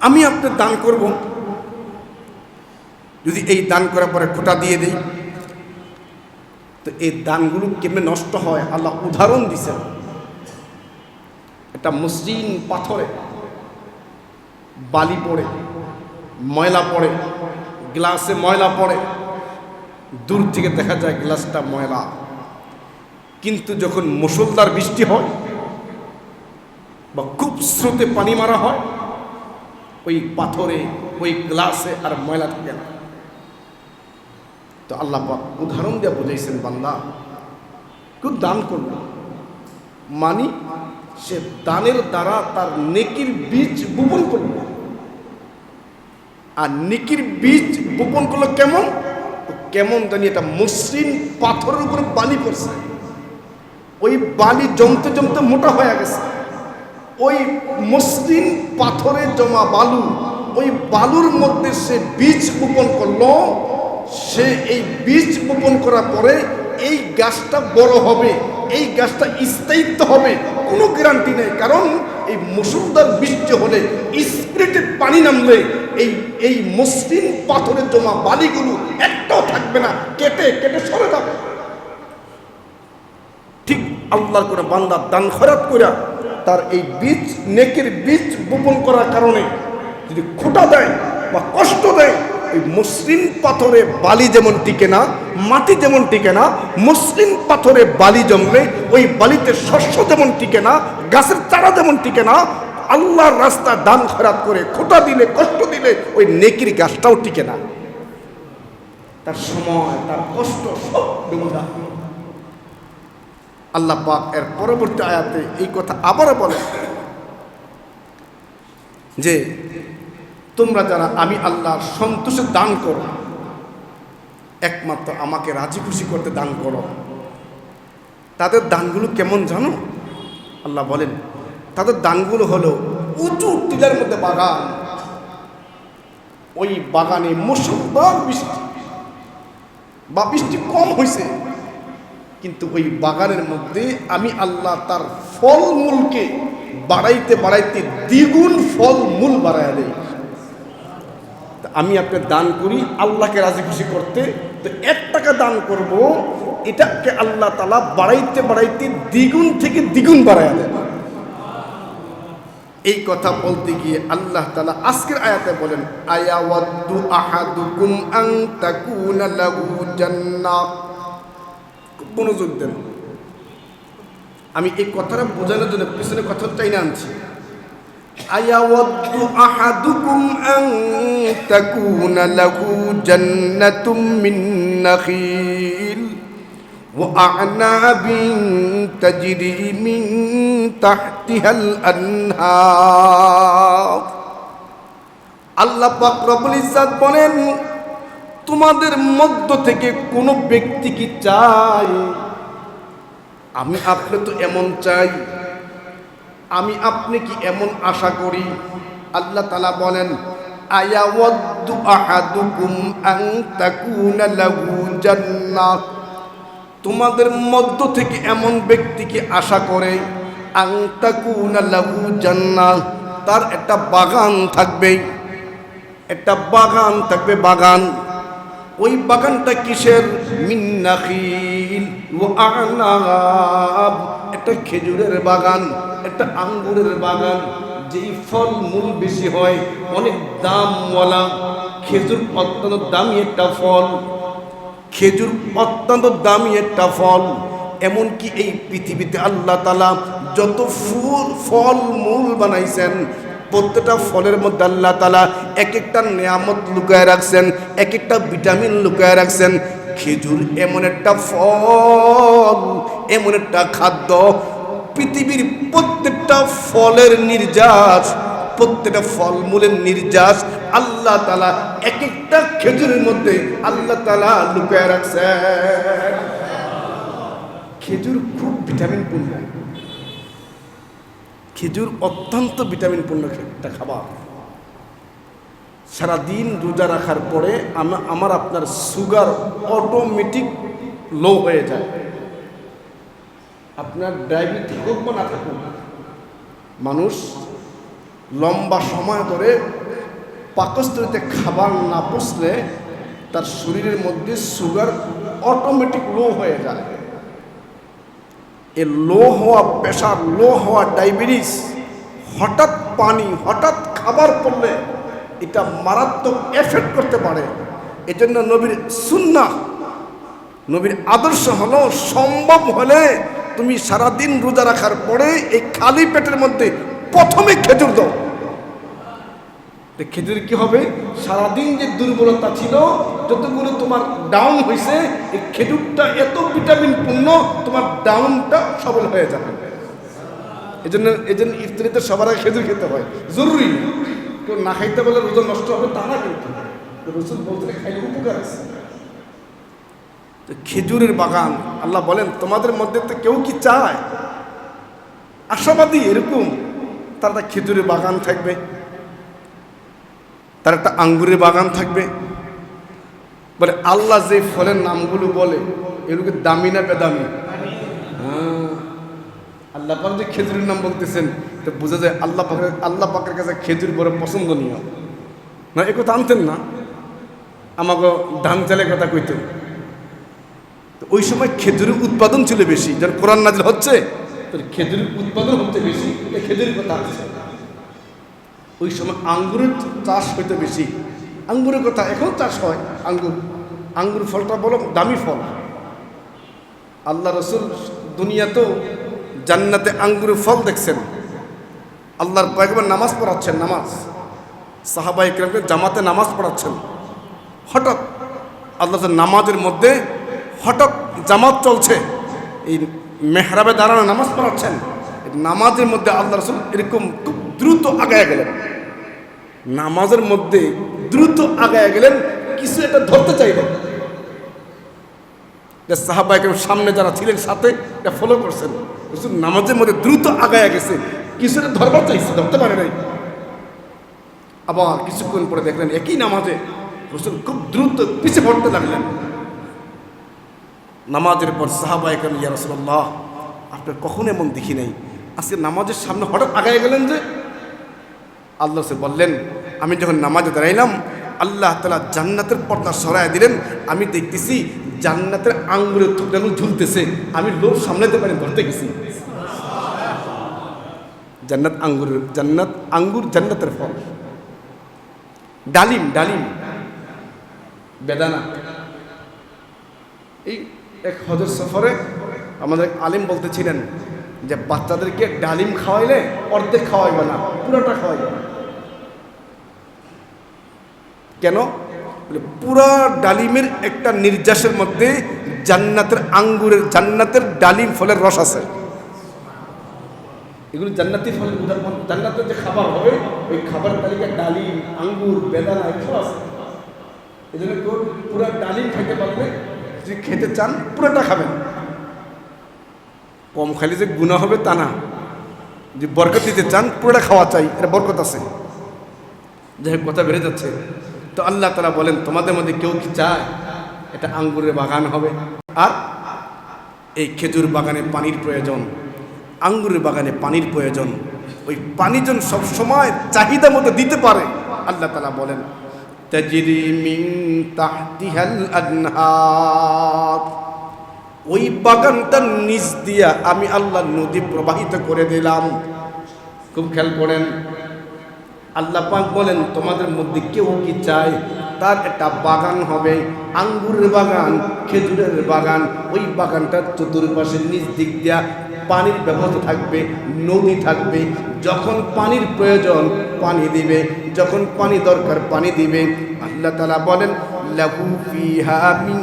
আমি আপনার দান করব, যদি এই দান করার পরে খোটা দিয়ে দেই, তো এই দানগুলো কেমনে নষ্ট হয় আল্লাহ উদাহরণ দিছেন। একটা মসৃণ পাথরে বালি পড়ে, ময়লা পড়ে, গ্লাসে ময়লা পড়ে, দূর থেকে দেখা যায় গ্লাসটা ময়লা, কিন্তু যখন মুষলধার বৃষ্টি হয় বা খুব স্রোতে পানি মারা হয়, ওই পাথরে ওই গ্লাসে আর ময়লা থাকে না। তো আল্লাহ পাক উদাহরণ দিয়ে বুঝাইছেন, বান্দা কেউ দান করবে মানি সে দানের দ্বারা তার নেকির বীজ বপন করবে। আর নেকির বীজ বপন করলো কেমন? কেমন জানি এটা মসৃণ পাথরের উপরে বালি পড়ছে, ওই বালি জমতে জমতে মোটা হয়ে গেছে, ওই মসৃণ পাথরে জমা বালু, ওই বালুর মধ্যে সে বীজ বপন করলো। সে এই বীজ বপন করার পরে এই গাছটা বড় হবে, এই গাছটা স্থায়িত্ব হবে, কোনো গ্যারান্টি নেই। কারণ এই মুষলধার বৃষ্টি হলে, স্পিরিটে পানি নামলে এই মসৃণ পাথরের জমা বালিগুলো একটাও থাকবে না, কেটে কেটে সরে যাবে। ঠিক আল্লাহর করে বান্দা দান খয়রাত করে তার এই বীজ, নেকের বীজ বপন করার কারণে যদি খোঁটা দেয় বা কষ্ট দেয়, ওই মসৃণ পাথরে বালি যেমন টিকে না, মাটি যেমন টিকে না, মসৃণ পাথরে বালি জমলে ওই বালিতে শস্য যেমন টিকে না, গাছের চারা যেমন টিকে না, আল্লাহর রাস্তা দান খয়রাত করে খোঁটা দিলে, কষ্ট দিলে ওই নেকির গাছটাও টিকে না। তার সময়, তার কষ্ট সব বেহুদা। আল্লাহ পাক এর পরবর্তী আয়াতে এই কথা আবারও বলেন যে তোমরা যারা আমি আল্লাহর সন্তোষে দান করো, একমাত্র আমাকে রাজি খুশি করতে দান করো, তাদের দানগুলো কেমন জানো? আল্লাহ বলেন তাদের দানগুলো হলো উঁচু টিলার মধ্যে বাগান, ওই বাগানে মুষলধার বৃষ্টি বা বৃষ্টি কম হয়েছে, কিন্তু ওই বাগানের মধ্যে আমি আল্লাহ তার ফলমূলকে বাড়াইতে বাড়াইতে দ্বিগুণ ফলমূল বাড়াইয়া দেয়। আমি আপনাকে দান করি আল্লাহকে রাজি খুশি করতে, তো 1 টাকা দান করব, এটাকে আল্লাহ তাআলা বাড়াইতে বাড়াইতে দ্বিগুণ থেকে দ্বিগুণ বাড়াইয়া দেন। এই কথা বলতে গিয়ে আল্লাহ তাআলা আজকের আয়াতে বলেন আয়াওয়াদ্দু আহাদুকুম আন তাকুনা লাহু জান্নাহ। খুব মনোযোগ দেন, আমি এই কথাটা বোঝানোর জন্য পিছনে কথা চাই না আনছি। আয়াওয়াদ্দু আহাদুকুম আন তাকুনা লাহু জান্নাতুম মিন নাখিল ওয়া আ'নাবিন তাজরি মিন তাহতিহাল আনহার। আল্লাহ পাক রব্বুল ইজ্জত বলেন তোমাদের মধ্য থেকে কোনো ব্যক্তি কি চায়, আমি আপনি তো এমন চাই, আমি আপনি কি এমন আশা করি? আল্লাহ তাআলা বলেন আয়াওয়াদ্দু আহাদুকুম আন তাকুনা লাহু জান্নাহ, তোমাদের মধ্য থেকে এমন ব্যক্তি কি আশা করে আন তাকুনা লাহু জান্নাহ, তার একটা বাগান থাকবে, একটা বাগান থাকবে, বাগান। ওই বাগানটা কিসের? মিন নাখিল ওয়া আ'নাব, একটা খেজুরের বাগান, একটা আঙ্গুরের বাগান, যেই ফল মূল বেশি হয়, অনেক দামওয়ালা। খেজুর অত্যন্ত দামি একটা ফল, খেজুর অত্যন্ত দামি একটা ফল। এমনকি এই পৃথিবীতে আল্লাহ তাআলা যত ফল মূল বানাইছেন, প্রত্যেকটা ফলের মধ্যে আল্লাহ তাআলা এক একটা নিয়ামত লুকায় রাখছেন, এক একটা ভিটামিন লুকায় রাখছেন। খেজুর এমন একটা ফল, এমন একটা খাদ্য, পৃথিবীর প্রত্যেকটা ফলের নির্যাস, প্রত্যেকটা ফলমূলের নির্যাস আল্লাহ তাআলা এক একটা খেজুরের মধ্যে আল্লাহ তাআলা লুকায় রাখছেন। খেজুর খুব ভিটামিনপূর্ণ, খেজুর অত্যন্ত ভিটামিনপূর্ণ একটা খাবার। সারাদিন রোজা রাখার পরে আমার আপনার সুগার অটোমেটিক লো হয়ে যায়। আপনার ডায়াবেটিস হোক বা না থাকুক, মানুষ লম্বা সময় ধরে পাকস্থলীতে খাবার না পচলে তার শরীরের মধ্যে সুগার অটোমেটিক লো হয়ে যায়। এই লো হওয়া প্রেশার, লো হওয়া ডায়াবেটিস, হঠাৎ পানি, হঠাৎ খাবার পড়লে এটা মারাত্মক এফেক্ট করতে পারে। এজন্য নবীর সুন্নাহ, নবীর আদর্শ হলো সম্ভব হলে তুমি সারাদিন রোজা রাখার পরে এই খালি পেটের মধ্যে প্রথমে খেজুর দাও। খেজুর কি হবে? সারাদিন যে দুর্বলতা ছিল, যতগুলো তোমার ডাউন হয়েছে, এই খেজুরটা এত ভিটামিন পূর্ণ, তোমার ডাউনটা সবল হয়ে যাবে। এজন্য ইফতারিতে সবার আগে খেজুর খেতে হয়, জরুরি। কেউ না খাইতে বলে রোজা নষ্ট হবে তা না, কিন্তু রসুল বলতে খাইলে উপকার আছে। খেজুরের বাগান, আল্লাহ বলেন তোমাদের মধ্যে তো কেউ কি চায়, আশাবাদী এরকম, তার একটা খেজুরের বাগান থাকবে, তার একটা আঙ্গুরের বাগান থাকবে। বলে আল্লাহ যে ফলের নামগুলো বলে এগুলোকে দামি না বেদামি? হ্যাঁ, আল্লাহ পাক যে খেজুরের নাম বলতেছেন, তো বোঝা যায় আল্লাহ পাকের কাছে খেজুর বড় পছন্দনীয় না। এ কথা আনতেন না, আমাকে ধান চালের কথা কইতেন। তো ওই সময় খেজুরের উৎপাদন ছিল বেশি, যেন কোরআন নাজিল হচ্ছে, তো খেজুরের উৎপাদন হচ্ছে বেশি, খেজুরের কথা আছে। ওই সময় আঙ্গুরের চাষ হইতে বেশি, আঙ্গুরের কথা এখন চাষ হয়। আঙ্গুর ফলটা বলো দামি ফল। আল্লাহ রসুল দুনিয়াতেও জান্নাতে আঙ্গুরের ফল দেখছেন। আল্লাহর পয়গম্বর নামাজ পড়াচ্ছেন, নামাজ, সাহাবা ইকরামকে জামাতে নামাজ পড়াচ্ছেন। হঠাৎ আল্লাহ নামাজের মধ্যে হঠাৎ জামাত চলছে, এই মেহরাবে দাঁড়ানো নামাজ পড়াচ্ছেন, নামাজের মধ্যে আল্লাহ রাসূল এরকম খুব দ্রুত আগায় গেলেন, নামাজের মধ্যে দ্রুত আগায় গেলেন, কিছু একটা ধরতে চাইলেন। সাহাবায়ে কেরাম সামনে যারা ছিলেন সাথে এটা ফলো করছেন, রাসূল নামাজের মধ্যে দ্রুত আগায় গেছে, কিছু একটা ধরবার চাইছে, ধরতে পারে নাই। আবার কিছুক্ষণ পরে দেখলেন একই নামাজে রাসূল খুব দ্রুত পিছে পড়তে লাগলেন। নামাজের পর সাহাবায়ে কেরাম, ইয়া রাসূলুল্লাহ, আপনার কখনো এমন দেখি নাই, আজকে নামাজের সামনে হঠাৎ আগায় গেলেন যে? আল্লাহ সে বললেন, আমি যখন নামাজে দাঁড়াইলাম আল্লাহ তাআলা জান্নাতের পর্দা সরায় দিলেন, আমি দেখতেছি জান্নাতের আঙ্গুরের টুকরাগুলো ঝুলতেছে, আমি লোভ সামলাতে পারি, ধরতে গেছি। জান্নাত আঙ্গুর জান্নাতের ফল, ডালিম বেদানা। এই এক হজের সফরে আমাদের আলিম বলতেছিলেন যে বাচ্চাদেরকে ডালিম খাওয়াইলে অর্ধেক খাওয়াইবে না, পুরোটা খাওয়াইবে না। কেন? পুরা ডালিমের একটা নির্যাসের মধ্যে জান্নাতের ডালিম ফলের রস আছে। এগুলো জান্নাতি ফলের উদাহরণ, জান্নাতের যে খাবার হবে ওই খাবার তালিকা ডালিম, আঙ্গুর, বেদানা এসব আছে। এই জন্য পুরা ডালিম খেতে পারলে, যদি খেতে চান পুরোটা খাবেন। কম খাইলে যে গুনাহ হবে তা না, যে বরকত দিতে চান পুরোটা খাওয়া চাই, এটা বরকত আছে। যাই কথা বেড়ে যাচ্ছে, তো আল্লাহ তাআলা বলেন তোমাদের মধ্যে কেউ কি চায় এটা আঙ্গুরের বাগান হবে? আর এই খেজুর বাগানে পানির প্রয়োজন, আঙ্গুরের বাগানে পানির প্রয়োজন, ওই পানি যেন সবসময় চাহিদা মতো দিতে পারে। আল্লাহ তাআলা বলেন তাজরি মিন তাহতিহাল আনহার, ওই বাগানটার নিচ দিয়া আমি আল্লাহ নদী প্রবাহিত করে দিলাম। খুব খেয়াল করেন, আল্লাহ পাক বলেন তোমাদের মধ্যে কেউ কি চায় তার একটা বাগান হবে, আঙ্গুরের বাগান, খেজুরের বাগান, ওই বাগানটার চতুর্পাশে নিচ দিক দিয়া পানির ব্যবস্থা থাকবে, নদী থাকবে, যখন পানির প্রয়োজন পানি দিবে, যখন পানি দরকার পানি দিবে। আল্লাহ তাআলা বলেন লাহু ফিহা মিন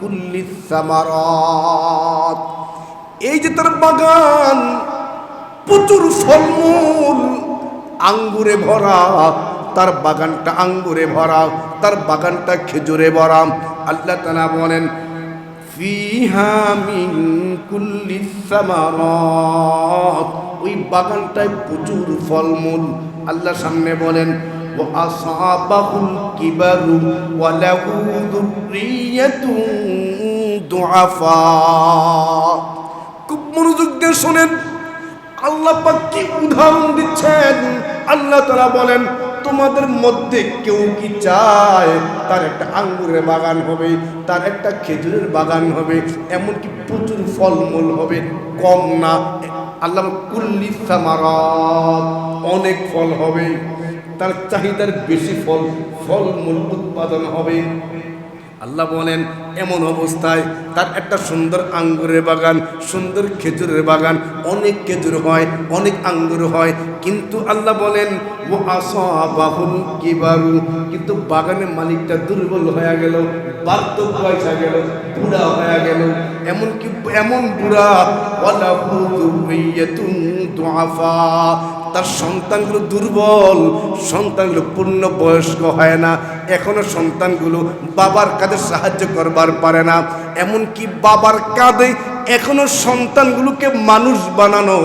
কুল্লিস সামারাত, এই যে তার বাগান প্রচুর ফলমূল আঙ্গুরে ভরা, তার বাগানটা আঙ্গুরে ভরা, তার বাগানটা খেজুরে ভরা। আল্লাহ তাআলা বলেন ফিহা মিন কুল্লিস সামারাত, ওই বাগানটায় প্রচুর ফলমূল। আল্লাহ সামনে বলেন ওয়া আসাবাহুল কিবারু ওয়া লাহু যুররিয়াতুন দুআফা। খুব মনোযোগ দিয়ে শোনেন, আল্লাহ পাক কি উদাহরণ দিচ্ছেন। আল্লাহ তাআলা বলেন তোমাদের মধ্যে কেউ কি চায় তার একটা আঙ্গুরের বাগান হবে, তার একটা খেজুরের বাগান হবে, এমনকি প্রচুর ফলমূল হবে, কম না। আল্লাহ কুল্লিস সামারাত, অনেক ফল হবে, তার চাহিদার বেশি ফলমূল উৎপাদন হবে। আল্লাহ বলেন এমন অবস্থায় তার একটা সুন্দর আঙ্গুরের বাগান, সুন্দর খেজুরের বাগান, অনেক খেজুর হয়, অনেক আঙ্গুর হয়, কিন্তু আল্লাহ বলেন ও আসাবাহুল কিবারু, কিন্তু বাগানের মালিকটা দুর্বল হয়ে গেল, বার্ধক্য হয়ে গেল, বুড়া হয়ে গেল, এমনকি এমন বুড়া ওয়ালাহু যুররিয়াতুন দুআফা, তার সন্তানগুলো দুর্বল, সন্তানগুলো পূর্ণ বয়স্ক হয় না, এখনো সন্তানগুলো বাবার কাঁধে সাহায্য করবার পারে না, এমনকি বাবার কাঁধে এখনো সন্তানগুলোকে মানুষ বানানো,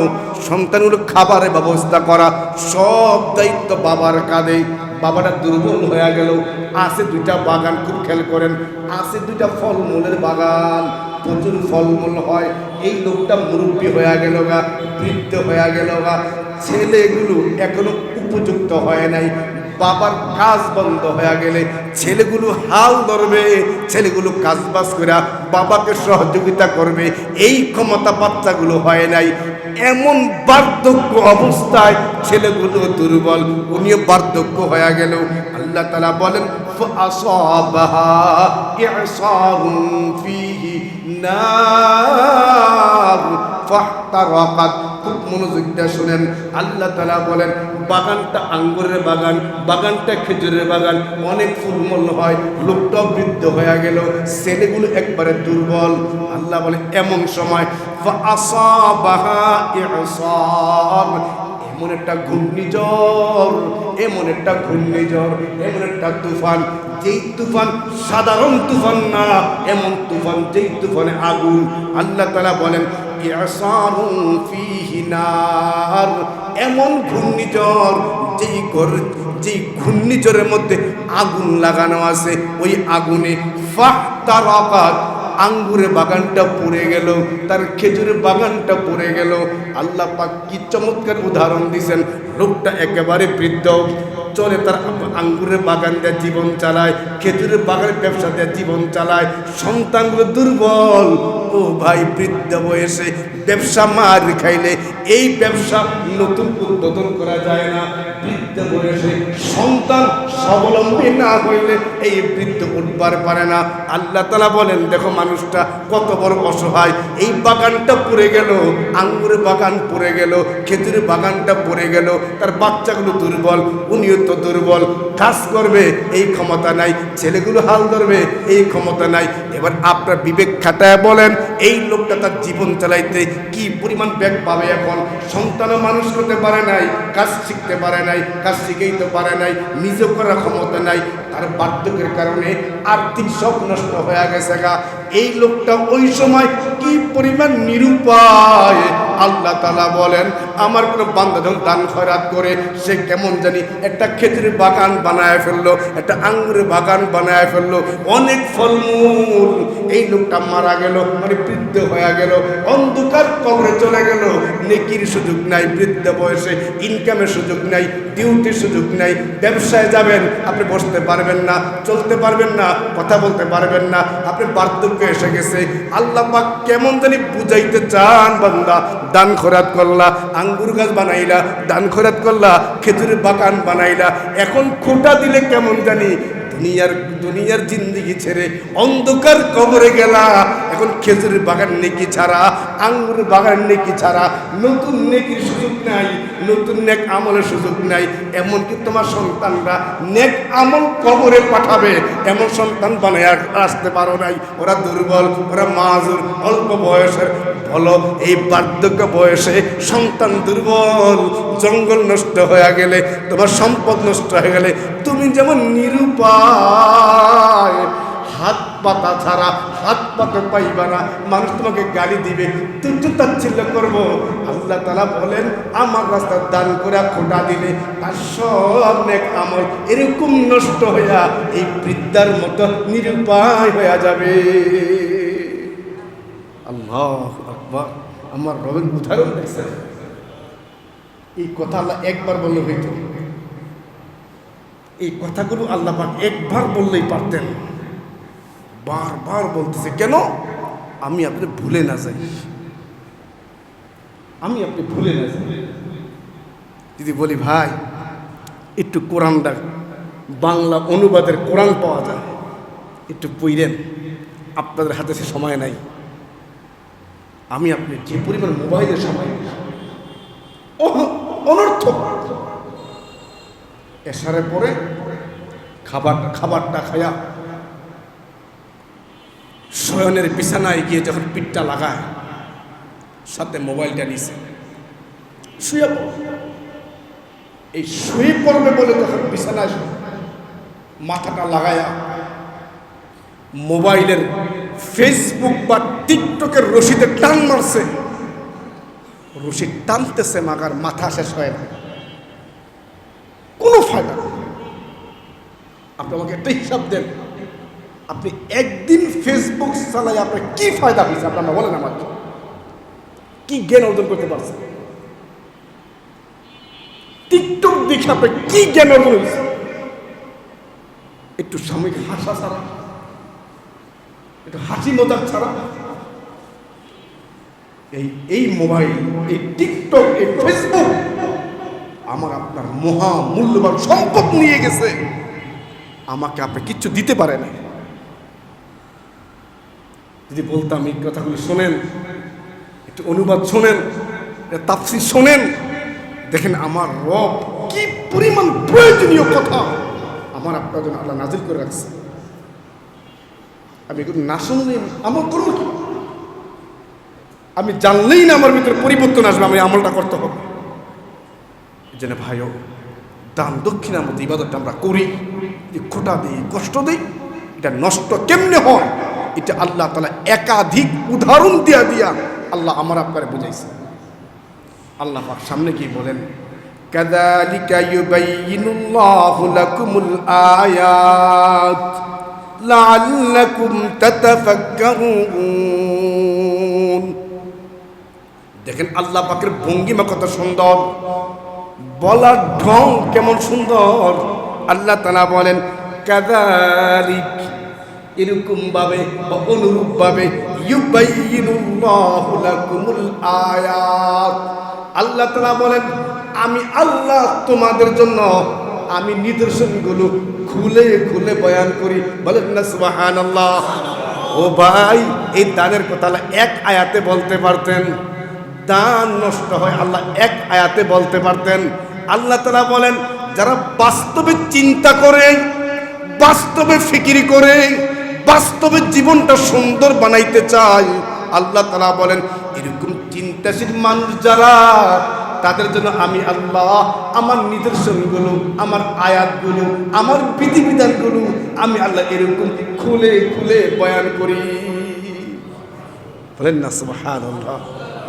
সন্তানগুলো খাবারের ব্যবস্থা করা, সব দায়িত্ব বাবার কাঁধে। বাবাটা দুর্বল হয়ে গেল, আছে দুইটা বাগান, খুব খেয়াল করেন, আছে দুইটা ফলমূলের বাগান, প্রচুর ফলমূল হয়, এই লোকটা মুরব্বী হয়ে গেল গা, বৃদ্ধ হয়ে গেল গা, ছেলেগুলো এখনো উপযুক্ত হয় নাই, বাবার কাজ বন্ধ হয়ে গেলে ছেলেগুলো হাল ধরবে, ছেলেগুলো কাজ বাজ করে বাবাকে সহযোগিতা করবে, এই ক্ষমতা বাচ্চাগুলো হয় নাই। এমন বার্ধক্য অবস্থায় ছেলেগুলো দুর্বল, উনিও বার্ধক্য হয়ে গেল। আল্লাহ তাআলা বলেন ফাআসাবাহা ইসারুন ফীহি নার ফাহতারাকাত। খুব মনোযোগ দিয়ে শুনেন, আল্লাহ তাআলা বলেন বাগানটা আঙ্গুরের বাগান, বাগানটা খেজুরের বাগান, অনেক ফুলমূল হয়, লোকটাও বৃদ্ধ হয়ে গেল, ছেলেগুলো একবারে দুর্বল। আল্লাহ বলে এমন সময় ফাআসাবাহা ইসার, এমন একটা ঘূর্ণিঝড়, এমন একটা ঘূর্ণিঝড়, এমন একটা তুফান, যেই তুফান সাধারণ তুফান না, এমন তুফান যেই তুফানে আগুন। আল্লাহ তাআলা বলেন ইয়াসারুন ফীহি নার, এমন ঘূর্ণিঝড় যেই ঘূর্ণিঝড়ের মধ্যে আগুন লাগানো আছে, ওই আগুনে ফাহতারাকাত, আঙ্গুরের বাগানটা পড়ে গেল, তার খেজুরের বাগানটা পড়ে গেল। আল্লাহ পাক কি চমৎকার উদাহরণ দিয়েছেন, লোকটা একেবারে বৃদ্ধ, চলে তার আঙ্গুরের বাগান দিয়ে জীবন চালায়, খেজুরের বাগানের ব্যবসা দিয়ে জীবন চালায়, সন্তানগুলো দুর্বল। ও ভাই, বৃদ্ধ বয়সে ব্যবসা মার খাইলে এই ব্যবসা নতুন উদ্বোধন করা যায় না। বৃদ্ধ বয়সে সন্তান স্বাবলম্বী না হইলে এই বৃদ্ধ উঠবার পারে না। আল্লাহ তাআলা বলেন দেখো মানুষটা কত বড় অসহায়, এই বাগানটা পড়ে গেল, আঙ্গুরের বাগান পড়ে গেল, খেজুরের বাগানটা পড়ে গেল, তার বাচ্চাগুলো দুর্বল, উনিও তো দুর্বল, কাজ করবে এই ক্ষমতা নাই, ছেলেগুলো হাল ধরবে এই ক্ষমতা নাই। এবার আপনার বিবেক খাটায় বলেন এই লোকটা তার জীবন চালাইতে কি পরিমাণ ব্যাগ পাবে? এখন সন্তানও মানুষ করতে পারে নাই, কাজ শিখতে পারে নাই, কাজ শিখেইতে পারে নাই, নিজে করার ক্ষমতা নাই, তার বার্ধক্যের কারণে আর্থিক সব নষ্ট হয়ে গেছে গা। এই লোকটা ওই সময় কি পরিমাণ নিরুপায়। আল্লাহ তাআলা বলেন আমার কোনো বান্দা যখন দান খয়রাত করে, সে কেমন জানি একটা খেজুরের বাগান বানায় ফেললো, একটা আঙ্গুরের বাগান বানায় ফেললো, অনেক ফলমূল। এই লোকটা মারা গেল, মানে বৃদ্ধ হয়ে গেল, অন্ধকার কবরে চলে গেল, নেকির সুযোগ নাই, বৃদ্ধ বয়সে ইনকামের সুযোগ নাই, ডিউটির সুযোগ নাই। ব্যবসায় যাবেন, আপনি বসতে পারবেন না, চলতে পারবেন না, কথা বলতে পারবেন না, আপনি বার্ধক্য এসে গেছে। আল্লাহ পাক কেমন জানি বুঝাইতে চান, বান্দা দান খয়রাত করলা, আঙ্গুর গাছ বানাইলা, দান খয়রাত করলা, খেজুরের বাগান বানাইলা, এখন খোঁটা দিলে কেমন জানি দুনিয়ার জিন্দেগি ছেড়ে অন্ধকার কবরে গেলা। এখন খেজুরের বাগান নেকি ছাড়া, আঙ্গুরের বাগান নেকি ছাড়া নতুন নেকির সুযোগ নাই, নতুন নেক আমলের সুযোগ নাই। এমনকি তোমার সন্তানরা নেক আমল কবরে পাঠাবে এমন সন্তান বানায় আসতে পারো নাই। ওরা দুর্বল, ওরা মাজুর, অল্প বয়সের। বলো এই বার্ধক্য বয়সে সন্তান দুর্বল, জঙ্গল নষ্ট হয়ে গেলে, তোমার সম্পদ নষ্ট হয়ে গেলে, তুমি যেমন নিরুপায়, হাত পাতা ছাড়া হাত পাতা পাইবা না, মানুষ তোমাকে গালি দিবে, তুচ্ছ তাচ্ছিল্য করবো। আল্লাহ তাআলা বলেন আমার রাস্তায় দান করে খোঁটা দিলে তার সব নেক আমল এরকম নষ্ট হইয়া এই বৃদ্ধার মতো নিরুপায় হয়ে যাবে। আল্লাহু আকবার, আমার রবের উদাহরণ দেখছেন। এই কথা আল্লাহ একবার বললে হইত, এই কথাগুলো আল্লাহ পাক একবার বললেই পারতেন, বারবার বলতেছে কেন? আমি আপনি ভুলে না যাই, আমি আপনি ভুলে না যাই। যদি বলি ভাই একটু কোরআনটা বাংলা অনুবাদের কোরআন পাওয়া যায়, একটু পড়েন, আপনাদের হাতে সে সময় নাই। আমি আপনি যে পরিমাণ মোবাইলের সময় অনর্থক, এসারের পরে খাবারটা খায়া শয়নের বিছানায় গিয়ে যখন পিঠটা লাগায়, সাথে মোবাইলটা নিছে, শুয়ে এই শুয়ে পড়বে বলে যখন বিছানায় মাথাটা লাগায়া মোবাইলের ফেসবুক বা টিকটকের রশিতে টান মারছে, রশি টানতেছে মাগার মাথা শেষ হয় না, কোনো ফায়দা। আপনি আমাকে একটা হিসাব দেন, আপনি একদিন ফেসবুক চালাই আপনার কি ফায়দা হয়েছে? আপনারা বলেন আমাকে, কি জ্ঞান অর্জন করতে পারছেন? টিকটক দেখে আপনার কি জ্ঞান অর্জন হয়েছে? একটু সাময়িক হাসা ছাড়া, একটু হাসি মজাক ছাড়া। এই মোবাইল, এই টিকটক, এই ফেসবুক আমার আপনার মহা মূল্যবান সম্পদ নিয়ে গেছে, আমাকে আপনি কিচ্ছু দিতে পারে না। যদি বলতাম এই কথাগুলো শোনেন, একটু অনুবাদ শোনেন, তাফসীর শোনেন, দেখেন আমার রব কি পরিমাণ প্রয়োজনীয় কথা আমার আপনার জন্য আল্লাহ নাজিল করে রাখছে। আমি এগুলো না শুনলে আমল করবো কি? আমি জানলেই না আমার ভিতরে পরিবর্তন আসবে, আমি আমলটা করতে হবে। এই জন্য ভাইও দান দক্ষিণার মধ্যে ইবাদতটা আমরা করি, যে খোটা দিই, কষ্ট দিই, এটা নষ্ট কেমনে হয় এটা আল্লাহ তাআলা একাধিক উদাহরণ দিয়া দিয়া আল্লাহ আমার আপনারে বুঝাইছে। আল্লাহ পাক সামনে গিয়ে বলেন, কাযালিকা ইউবাইয়িনুল্লাহু লাকুমুল আয়াত লাআল্লাকুম তাতাফাক্কারুন। দেখেন আল্লাহ পাকের ভঙ্গিমা কত সুন্দর, বলার ঢং কেমন সুন্দর। আল্লাহ তাআলা বলেন কাযালিক, এরকম ভাবে বা অনুরূপ ভাবে, ইউবাইয়িনুল্লাহু লাকুমুল আয়াত, আল্লাহ তাআলা বলেন আমি আল্লাহ তোমাদের জন্য আমি নিদর্শনগুলো খুলে খুলে বয়ান করি। বলেন না সুবহানাল্লাহ। ও ভাই, এই দানের কথা আল্লাহ এক আয়াতে বলতে পারতেন, দান নষ্ট হয় আল্লাহ এক আয়াতে বলতে পারতেন। আল্লাহ তাআলা বলেন যারা বাস্তবে চিন্তা করে, বাস্তবে ফিকির করে, বাস্তবে জীবনটা সুন্দর বানাইতে চায়, আল্লাহ তাআলা বলেন এরকম চিন্তাশীল মানুষ যারা, তাদের জন্য আমি আল্লাহ আমার নিদর্শনগুলো, আমার আয়াতগুলো, আমার বিধিবিধানগুলো আমি আল্লাহ এরকম খুলে খুলে বয়ান করি। বলেন না সুবহানাল্লাহ।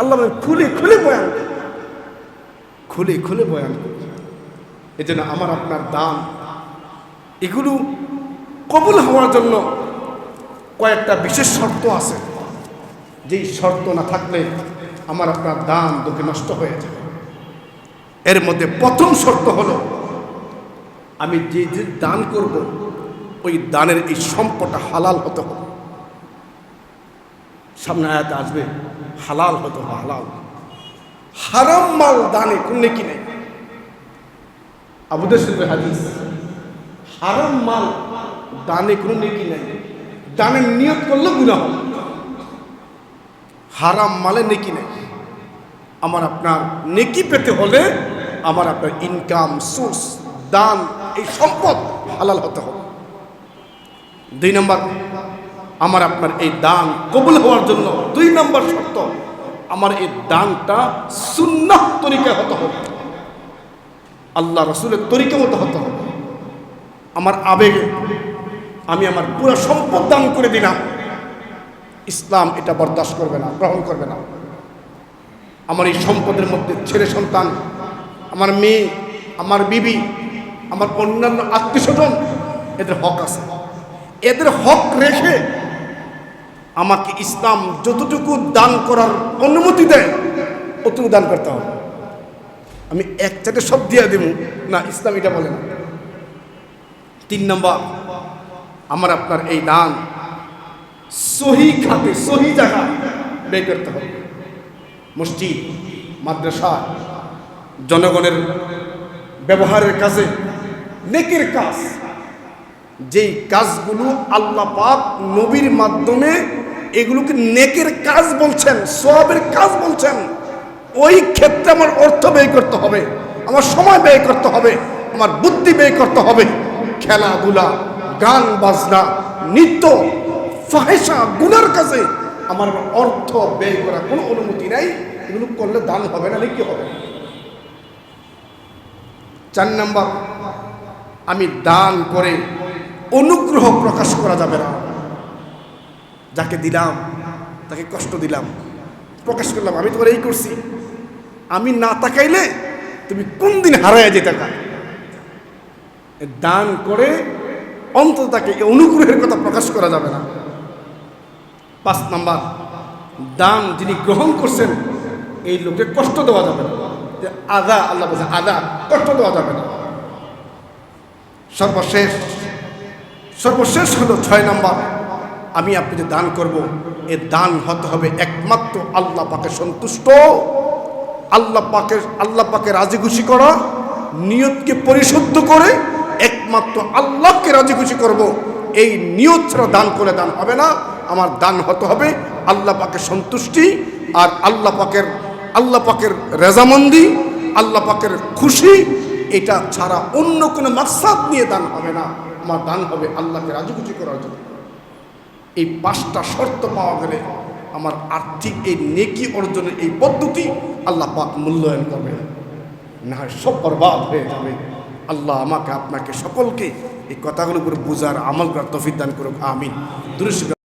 আল্লাহ বলেন খুলে খুলে বয়ান করি, খুলে খুলে বয়ান করি। এই জন্য আমার আপনার দান এগুলো কবুল হওয়ার জন্য কয়েকটা বিশেষ শর্ত আছে, যেই শর্ত না থাকলে আমার আপনার দান দুঃখে নষ্ট হয়ে যায়। এর মধ্যে প্রথম শর্ত হলো আমি যে যে দান করব ওই দানের এই সম্পদটা হালাল হতে হবে। সামনে আয়াত আসবে হালাল হতে হবে, হালাল। হারাম মাল দানে কোনো নেকি নেই। আবু দাউদ শরীফের হাদিস, হারাম মাল দানে কোনো নেকি নেই। দানের নিয়ত করলে গুনাহ হবে, হারাম মালে নেকি নেই। আমার আপনার নেকি পেতে হলে আমার আপনার ইনকাম সোর্স দান এই সম্পদ হালাল হতে হবে। 2 নম্বর, আমার আপনার এই দান কবুল হওয়ার জন্য 2 নম্বর শর্ত, আমার এই দানটা সুন্নাহ তরিকায় হতে হবে, আল্লাহ রাসূলের তরিকা মতো হতে হবে। আমার আবেগে আমি আমার পুরো সম্পদ দান করে দিলাম, ইসলাম এটা বরদাস্ত করবে না, গ্রহণ করবে না। আমার এই সম্পদের মধ্যে ছেলে সন্তান, আমার মেয়ে, আমার বিবি, আমার অন্যান্য আত্মীয় স্বজন, এদের হক আছে। এদের হক রেখে আমাকে ইসলাম যতটুকু দান করার অনুমতি দেয় অতটুকু দান করতে হবে। আমি এক চাটে সব দিয়ে দেব না, ইসলাম এটা বলে না। 3 নম্বর, আমার আপনার এই দান সহি খাতে সহি জায়গা ব্যয় করতে হবে। মসজিদ, মাদ্রাসা, জনগণের ব্যবহারের কাজে, নেকের কাজ, যেই কাজগুলো আল্লাহ পাক নবীর মাধ্যমে এগুলোকে নেকের কাজ বলছেন, সওয়াবের কাজ বলছেন, ওই ক্ষেত্রে আমার অর্থ ব্যয় করতে হবে, আমার সময় ব্যয় করতে হবে, আমার বুদ্ধি ব্যয় করতে হবে। খেলাধুলা, গান বাজনা, নৃত্য, ফাহিশা, গুনার কাজে আমার অর্থ ব্যয় করার কোনো অনুমতি নাই। এগুলো করলে দান হবে না, কি হবে? 4 নম্বর, আমি দান করে অনুগ্রহ প্রকাশ করা যাবে না। যাকে দিলাম তাকে কষ্ট দিলাম, প্রকাশ করলাম আমি তোমার এই করছি, আমি না তাকাইলে তুমি কোন দিন হারায় যেতে টাকা। দান করে অন্তত তাকে অনুগ্রহের কথা প্রকাশ করা যাবে না। 5 নম্বর, দান যিনি গ্রহণ করছেন এই লোককে কষ্ট দেওয়া যাবে না। আদা, আল্লাহ বলছে আদা, কষ্ট দেওয়া যাবে না। সর্বশেষ হলো 6 নম্বর, আমি আপনি যে দান করব এ দান হতে হবে একমাত্র আল্লাহ পাকে সন্তুষ্ট, আল্লাহ পাকে রাজি খুশি করা, নিয়তকে পরিশুদ্ধ করে একমাত্র আল্লাহকে রাজি খুশি করব, এই নিয়ত ছাড়া দান করে দান হবে না। আমার দান হতে হবে আল্লাহ পাকে সন্তুষ্টি, আর আল্লাহ পাকের রেজামন্দি, আল্লাহ পাকের খুশি, এটা ছাড়া অন্য কোনো মাকসাদ নিয়ে দান হবে না। আমার দান হবে আল্লাহকে রাজি খুশি করার জন্য। এই 5টা শর্ত পাওয়া গেলে আমার আর্থিক এই নেকি অর্জনের এই পদ্ধতি আল্লাহ পাক মূল্যায়ন করবে, না হয় সব বরবাদ হয়ে যাবে। আল্লাহ আমাকে আপনাকে সকলকে এই কথাগুলোর উপর বুঝার আমল করার তৌফিক দান করুক, আমিন।